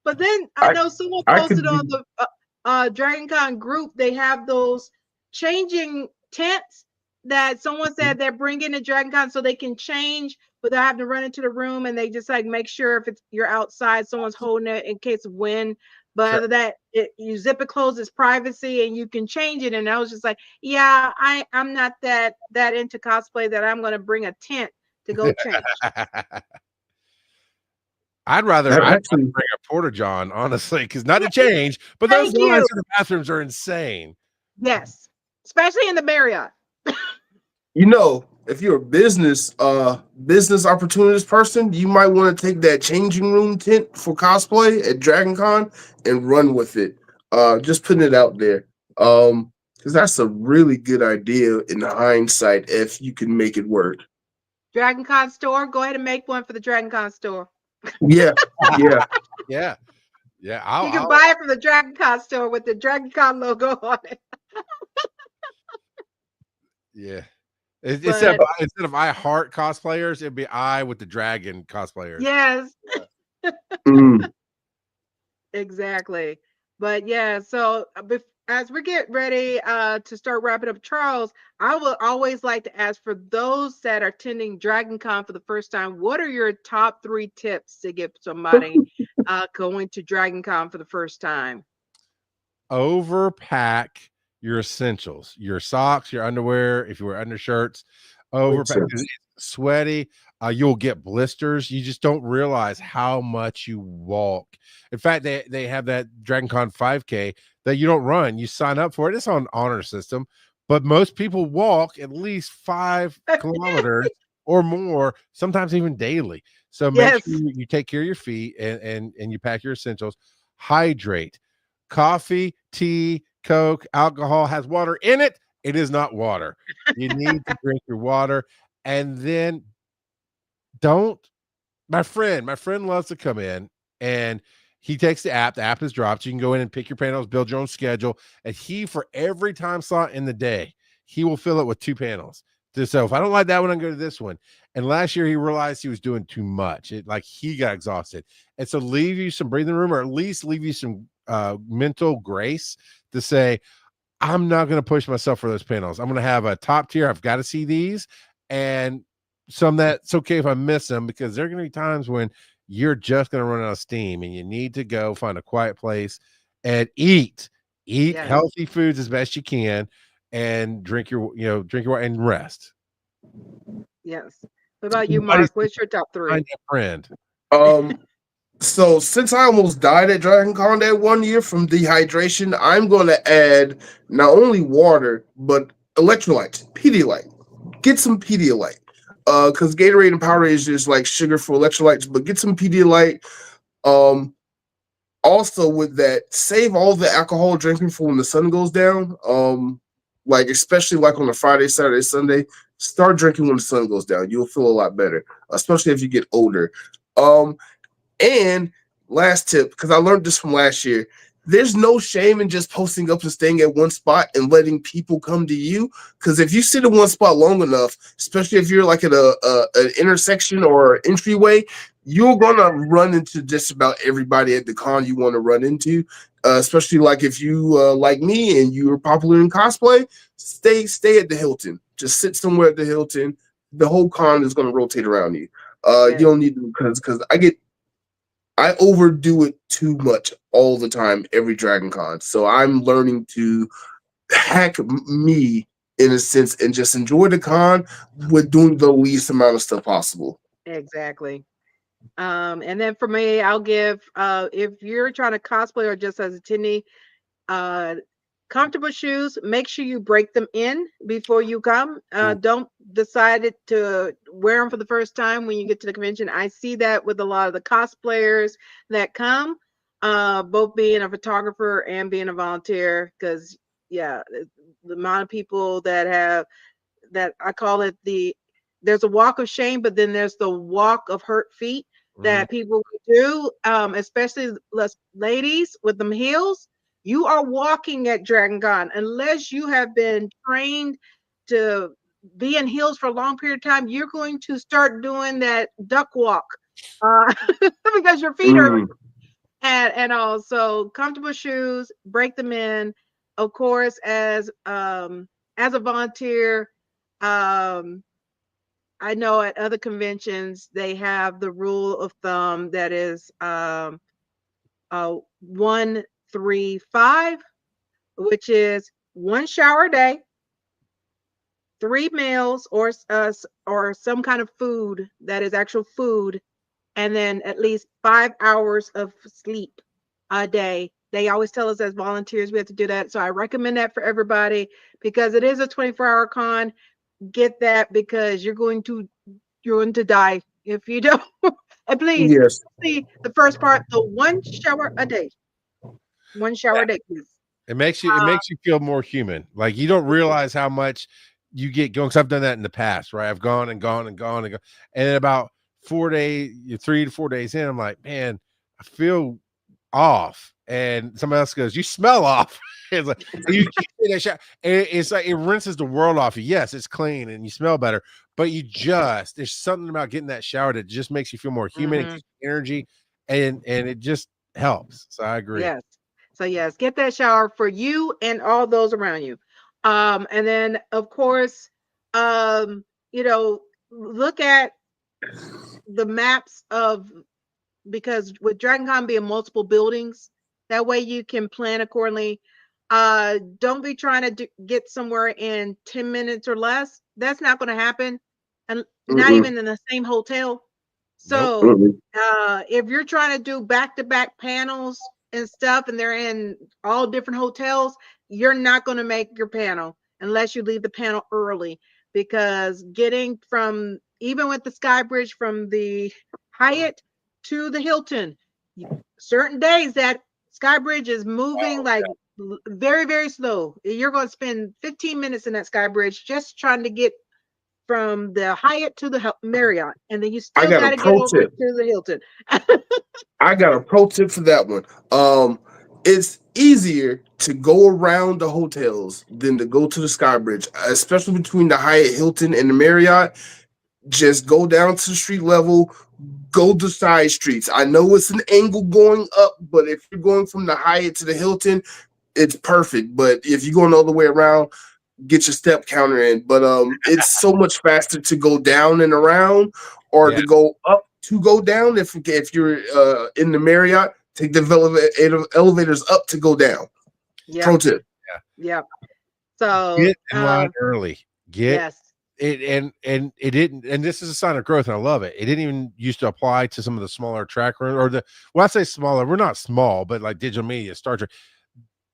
But then I I know someone I posted could be. on the Dragon Con group, they have those changing tents that someone said they're bringing to Dragon Con so they can change without having to run into the room, and they just like make sure if you're outside, someone's holding it in case of wind. But Sure. other that you zip it closed, it's privacy, and you can change it. And I was just like, yeah, I'm not that into cosplay that I'm going to bring a tent to go change. I'd That rather actually, bring a porta john, honestly, because not Yeah, to change, but those thank you. lines in the bathrooms are insane. Yes, especially in the Marriott. if you're a business opportunist person, you might want to take that changing room tent for cosplay at Dragon Con and run with it. Just putting it out there. Because that's a really good idea in hindsight if you can make it work. Dragon Con store, go ahead and make one for the Dragon Con store. Yeah, yeah. Yeah, yeah. You can buy it from the Dragon Con store with the Dragon Con logo on it. Yeah. But Instead of I heart cosplayers, it'd be I with the dragon cosplayers. yes, Mm. exactly. But yeah, so as we get ready to start wrapping up, Charles, I would always like to ask for those that are attending Dragon Con for the first time, what are your top 3 tips to give somebody going to Dragon Con for the first time? Overpack your essentials, your socks, your underwear, if you wear undershirts, Makes overpack 'cause sense. it's sweaty. You'll get blisters. You just don't realize how much you walk. In fact, they have that Dragon Con 5K that you don't run. You sign up for it. It's on honor system, but most people walk at least 5 kilometers or more, sometimes even daily. So make sure Yes, you take care of your feet and you pack your essentials. Hydrate. Coffee, tea, Coke, alcohol has water in it. It is not water. You need to drink your water. And then don't my friend loves to come in and he takes the app is dropped. You can go in and pick your panels, build your own schedule, and he, for every time slot in the day, he will fill it with 2 panels. So if I don't like that one, I'm going to this one. And last year he realized he was doing too much. He got exhausted. And so leave you some breathing room, or at least leave you some mental grace to say, I'm not going to push myself for those panels. I'm going to have a top tier. I've got to see these, and some that's okay if I miss them, because there are going to be times when you're just going to run out of steam and you need to go find a quiet place and eat yes, healthy foods as best you can, and drink your water and rest. yes. What about you, Nobody's Mark? What's your top 3? find a friend. Um, so since I almost died at Dragon Con that one year from dehydration, I'm going to add not only water but electrolytes, Pedialyte. Get some Pedialyte. Because Gatorade and Powerade is just like sugar for electrolytes, but get some Pedialyte. Um, Also with that, save all the alcohol drinking for when the sun goes down. Like especially like on a Friday, Saturday, Sunday, start drinking when the sun goes down. You'll feel a lot better, especially if you get older. Um, and last tip, because I learned this from last year, there's no shame in just posting up and staying at one spot and letting people come to you. Because if you sit in one spot long enough, especially if you're like at an intersection or entryway, you're gonna run into just about everybody at the con you want to run into. Especially like if you like me and you're popular in cosplay, stay at the Hilton. Just sit somewhere at the Hilton. The whole con is gonna rotate around you. You Yes, don't need to because I overdo it too much all the time, every Dragon Con. So I'm learning to hack me in a sense and just enjoy the con with doing the least amount of stuff possible. exactly. And then for me, I'll give if you're trying to cosplay or just as a attendee, uh comfortable shoes, make sure you break them in before you come. Don't decide to wear them for the first time when you get to the convention. I see that with a lot of the cosplayers that come, both being a photographer and being a volunteer, because yeah, the amount of people that have that, I call it there's a walk of shame, but then there's the walk of hurt feet Mhm. that people do, especially ladies with them heels. You are walking at Dragon Con unless you have been trained to be in heels for a long period of time. You're going to start doing that duck walk, uh, because your feet are, Mm. and also comfortable shoes, break them in. Of course, as a volunteer, um, I know at other conventions they have the rule of thumb that is 1-3-5, which is one shower a day, 3 meals or some kind of food that is actual food, and then at least 5 hours of sleep a day. They always tell us as volunteers we have to do that. So I recommend that for everybody because it is a 24-hour con. Get that because you're going to die if you don't. And please Yes, see the first part, the one shower a day. One shower a day, please. It makes you feel more human. Like you don't realize how much you get going. Cause I've done that in the past, right? I've gone and gone and gone and gone. And then about 4 days, 3 to 4 days in, I'm like, man, I feel off. And somebody else goes, you smell off. It's like you take that shot, and it's like it rinses the world off you. Yes, it's clean and you smell better, but there's something about getting that shower that just makes you feel more human. It Hmm. gives you energy and it just helps. So I agree. Yes. So yes, get that shower for you and all those around you. And then of course, um, look at the maps of, because with Dragon Con being multiple buildings, that way you can plan accordingly. Don't be trying to get somewhere in 10 minutes or less. That's not going to happen, and not mm-mm, even in the same hotel. Nope. So, mm-mm. if you're trying to do back-to-back panels and stuff, and they're in all different hotels, you're not going to make your panel unless you leave the panel early, because getting from, even with the Sky Bridge from the Hyatt to the Hilton, certain days that Sky Bridge is moving like very, very slow. You're going to spend 15 minutes in that Sky Bridge just trying to get from the Hyatt to the Marriott, and then you I still got a got to get pro over tip. to the Hilton. I got a pro tip for that one. It's easier to go around the hotels than to go to the Sky Bridge, especially between the Hyatt, Hilton, and the Marriott. Just go down to the street level, go to side streets. I know it's an angle going up, but if you're going from the Hyatt to the Hilton, it's perfect. But if you're going all the way around, get your step counter in. But it's so much faster to go down and around, or Yeah. to go up to go down. If you're in the Marriott, take the elevators up to go down. Yep, Pro tip. yep. So, Get in line early. Get yes, it and it didn't, and this is a sign of growth, and I love it. It didn't even used to apply to some of the smaller track run or I say smaller, we're not small, but like digital media, Star Trek.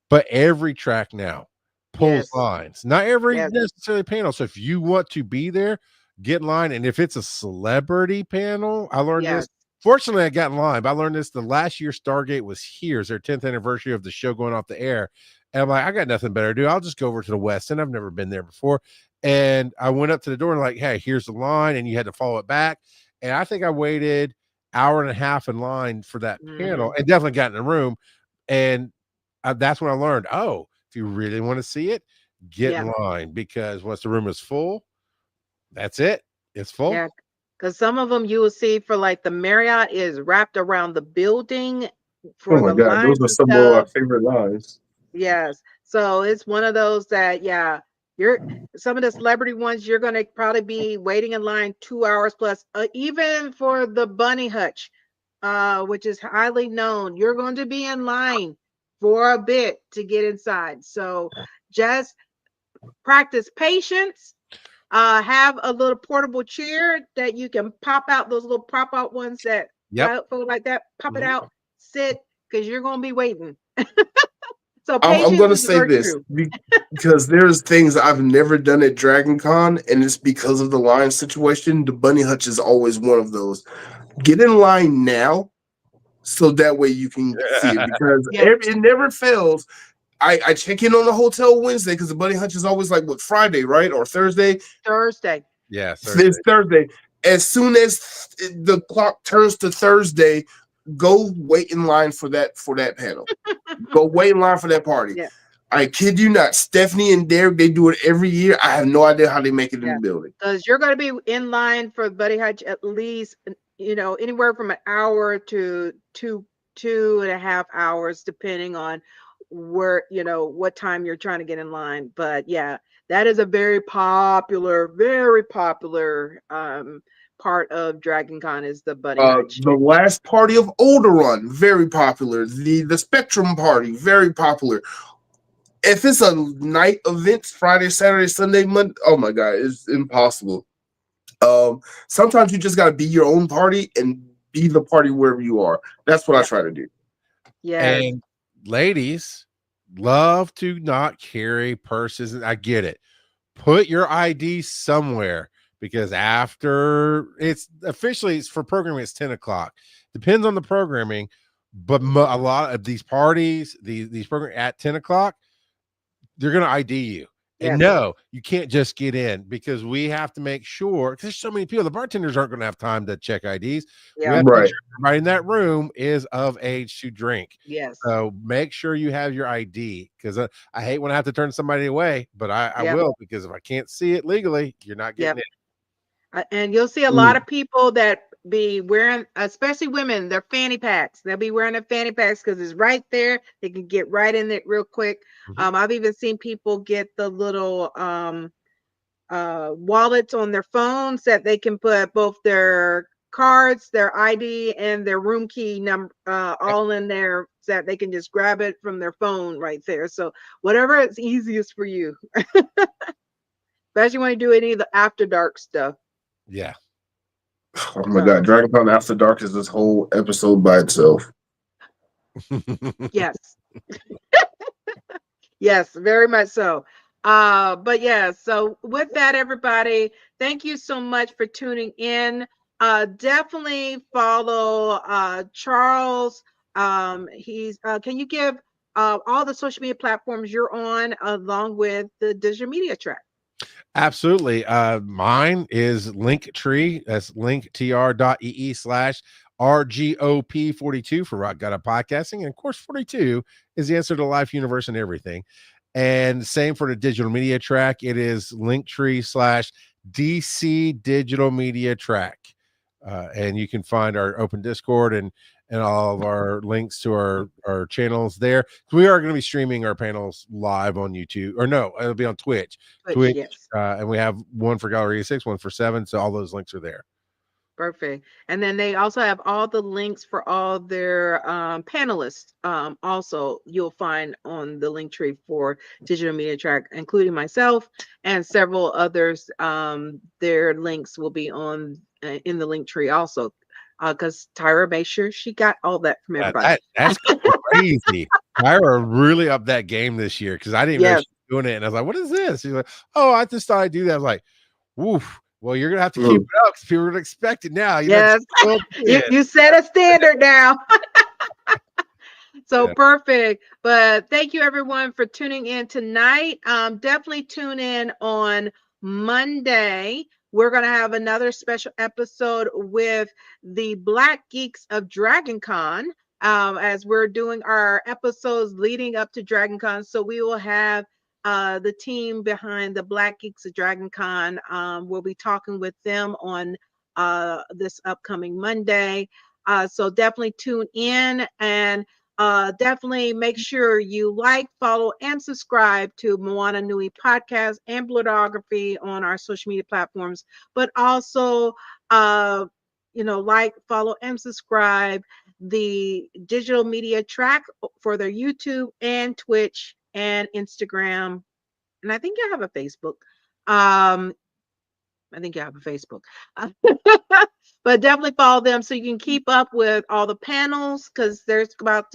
But every track now pulls yes, lines. Not every yes, necessarily panel. So if you want to be there, get in line. And if it's a celebrity panel, I learned this. yes. Fortunately, I got in line, but I learned this the last year Stargate was here. It's their 10th anniversary of the show going off the air. And I'm like, I got nothing better to do. I'll just go over to the West. And I've never been there before. And I went up to the door and like, hey, here's the line. And you had to follow it back. And I think I waited hour and a half in line for that Hmm. panel and definitely got in the room. And that's when I learned, oh, if you really want to see it, get Yeah. in line, because once the room is full, that's it. It's full. Yeah. Because some of them you will see for like the Marriott is wrapped around the building Oh for my the God, those lines are and some of our stuff. favorite lines. Yes. So it's one of those that, yeah, you're some of the celebrity ones, you're going to probably be waiting in line 2 hours plus, even for the bunny hutch, which is highly known. You're going to be in line for a bit to get inside. So just practice patience. Have a little portable chair that you can pop out, those little pop out ones that Yep. fold like that, pop it Mhm. out, sit, because you're going to be waiting. So I'm patience gonna is a say this virtue. because there's things I've never done at Dragon Con, and it's because of the line situation. The bunny hutch is always one of those. Get in line now, so that way you can see it, because Yeah, it never fails. I check in on the hotel Wednesday because the bunny hutch is always like what, Friday, right, or Thursday. Thursday. Yeah, Thursday. It's Thursday. As soon as the clock turns to Thursday, go wait in line for that panel. Go wait in line for that party. Yeah, I kid you not. Stephanie and Derek, they do it every year. I have no idea how they make it in yeah. the building. Because you're going to be in line for Buddy Hutch at least, anywhere from an hour to two and a half hours, depending on where, what time you're trying to get in line. But yeah, that is a very popular part of Dragon Con is the Buddy Hutch. The last party of Olderon, very popular. The Spectrum party, very popular. If it's a night event, Friday, Saturday, Sunday, Monday, oh my God, it's impossible. Sometimes you just gotta be your own party and be the party wherever you are. That's what I Yeah. try to do. Yes. And ladies love to not carry purses. I get it. Put your ID somewhere, because after it's officially, it's for programming, it's 10 o'clock. Depends on the programming, but a lot of these parties, these programs at 10 o'clock, they're going to ID you. And Yes. no, you can't just get in, because we have to make sure, because there's so many people, the bartenders aren't going to have time to check IDs. We Yeah. have to make Right. sure everybody in that room is of age to drink. Yes. So make sure you have your ID, because I hate when I have to turn somebody away, but I Yep. will, because if I can't see it legally, you're not getting Yep. in. And you'll see a lot of people that be wearing, especially women, their fanny packs. They'll be wearing their fanny packs because it's right there. They can get right in it real quick. Mhm. I've even seen people get the little wallets on their phones that they can put both their cards, their ID, and their room key number all in there, so that they can just grab it from their phone right there. So whatever is easiest for you, especially when you do any of the after dark stuff. Yeah. Oh my God, So Dragon Con After Dark is this whole episode by itself. yes. Yes, very much so. But yeah, so with that, everybody, thank you so much for tuning in. Definitely follow Charles. He's can you give all the social media platforms you're on along with the digital media track? Absolutely. Mine is Linktree. That's linktr.ee/RGOP42 for Rock Got Up Podcasting. And of course, 42 is the answer to life, universe, and everything. And same for the digital media track. It is Linktree/DC Digital Media Track. And you can find our open Discord and all of our links to our channels there. We are going to be streaming our panels live on YouTube, or no, it'll be on Twitch. Which yes. And we have one for Gallery 6, one for 7. So all those links are there. Perfect. And then they also have all the links for all their panelists. Also, you'll find on the link tree for digital media track, including myself and several others. Their links will be on in the link tree also, because Tyra made sure she got all that from everybody. That's crazy. Tyra really upped that game this year, because I didn't even know Yes. she was doing it. And I was like, what is this? She's like, oh, I just thought I'd do that. I was like, woof. Well, you're gonna have to keep it up, because people are gonna expect it now. Yes. You set a standard now. So Yeah. perfect. But thank you everyone for tuning in tonight. Definitely tune in on Monday. We're going to have another special episode with the Black Geeks of Dragon Con. as we're doing our episodes leading up to Dragon Con. So we will have the team behind the Black Geeks of Dragon Con. We'll be talking with them on this upcoming Monday. So definitely tune in, and definitely make sure you like, follow, and subscribe to Moana Nui podcast and Blerdography on our social media platforms. But also, like, follow, and subscribe the digital media track for their YouTube and Twitch and Instagram. And I think you have a Facebook. I think you have a Facebook. But definitely follow them so you can keep up with all the panels, because Tara's about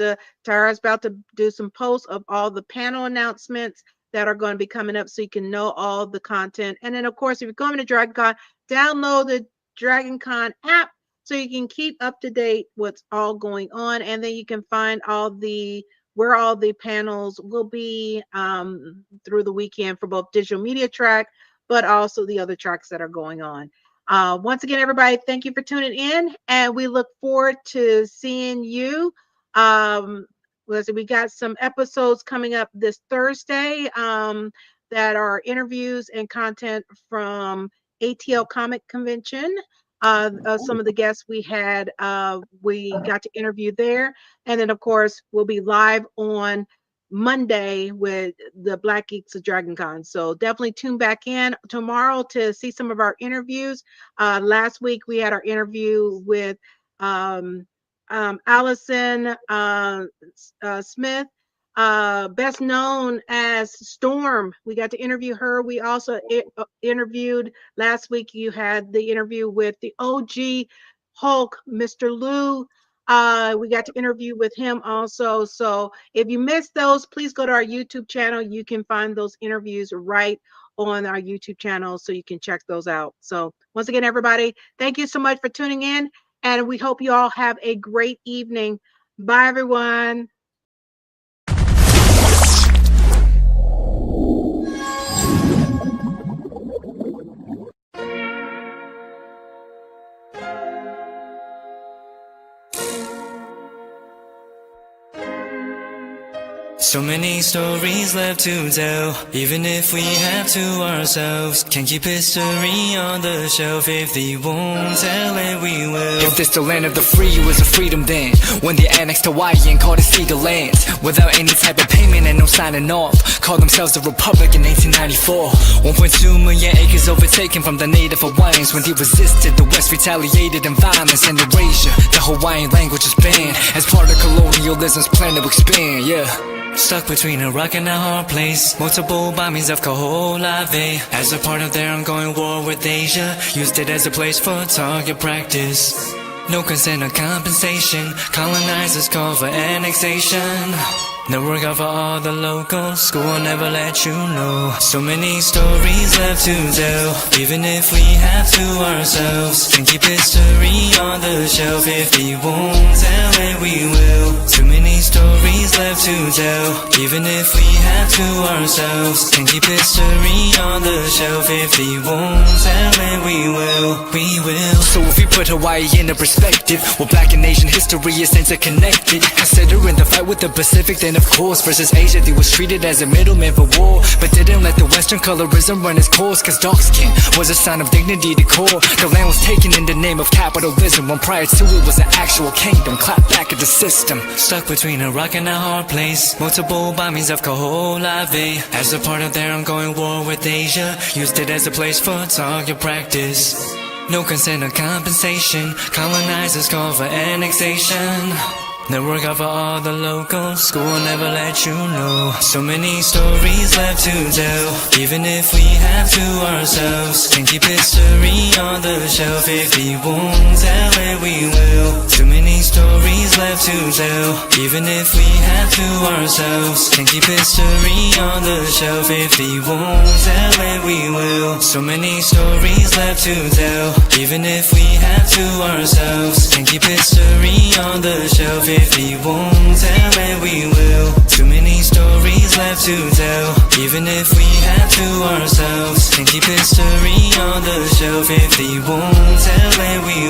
to do some posts of all the panel announcements that are going to be coming up, so you can know all the content. And then, of course, if you're going to Dragon Con, download the Dragon Con app so you can keep up to date what's all going on. And then you can find where all the panels will be through the weekend for both digital media track, but also the other tracks that are going on. Once again, everybody, thank you for tuning in, and we look forward to seeing you. We got some episodes coming up this Thursday that are interviews and content from ATL Comic Convention. Some of the guests we had, we got to interview there. And then, of course, we'll be live on Monday with the Black Geeks of Dragon Con. So definitely tune back in tomorrow to see some of our interviews. Last week we had our interview with Allison Smith, best known as Storm. We got to interview her. We also interviewed last week. You had the interview with the OG Hulk, Mr. Lou. We got to interview with him also. So if you missed those, please go to our YouTube channel. You can find those interviews right on our YouTube channel, so you can check those out. So once again, everybody, thank you so much for tuning in, and we hope you all have a great evening. Bye, everyone. So many stories left to tell, even if we have to ourselves. Can't keep history on the shelf. If they won't tell it, we will. If this the land of the free, it was a freedom then, when they annexed Hawaii and called it Cedar Lands, without any type of payment and no signing off. Called themselves the Republic in 1894. 1.2 million acres overtaken from the native Hawaiians. When they resisted, the West retaliated in violence and erasure. The Hawaiian language is banned as part of colonialism's plan to expand, yeah. Stuck between a rock and a hard place. Multiple bombings of Kaho'olawe as a part of their ongoing war with Asia. Used it as a place for target practice. No consent or compensation. Colonizers call for annexation. No regard for all the locals. School will never let you know. So many stories left to tell, even if we have to ourselves. Can keep history on the shelf. If they won't tell it, we will. Too many stories left to tell, even if we have to ourselves. Can keep history on the shelf. If they won't tell it, we will. We will. So if we put Hawaii into perspective, well, Black and Asian history is interconnected. Considering the fight with the Pacific, then of course versus Asia, they was treated as a middleman for war, but didn't let the Western colorism run its course. Cause dark skin was a sign of dignity to core. The land was taken in the name of capitalism, when prior to it was an actual kingdom. Clap back at the system. Stuck between a rock and a hard place. Multiple bombings of Kaho'olawe as a part of their ongoing war with Asia. Used it as a place for target practice. No consent or compensation. Colonizers call for annexation. No regard for all the locals. School will never let you know. So many stories left to tell, even if we have to ourselves. Can keep history on the shelf. If they won't tell it, we will. Too many stories left to tell, even if we have to ourselves. Can keep history on the shelf. If they won't tell it, we will. So many stories left to tell, even if we have to ourselves. Can keep history on the shelf. If they won't tell it, we will. Too many stories left to tell, even if we have to ourselves. Can keep history on the shelf. If they won't tell it, we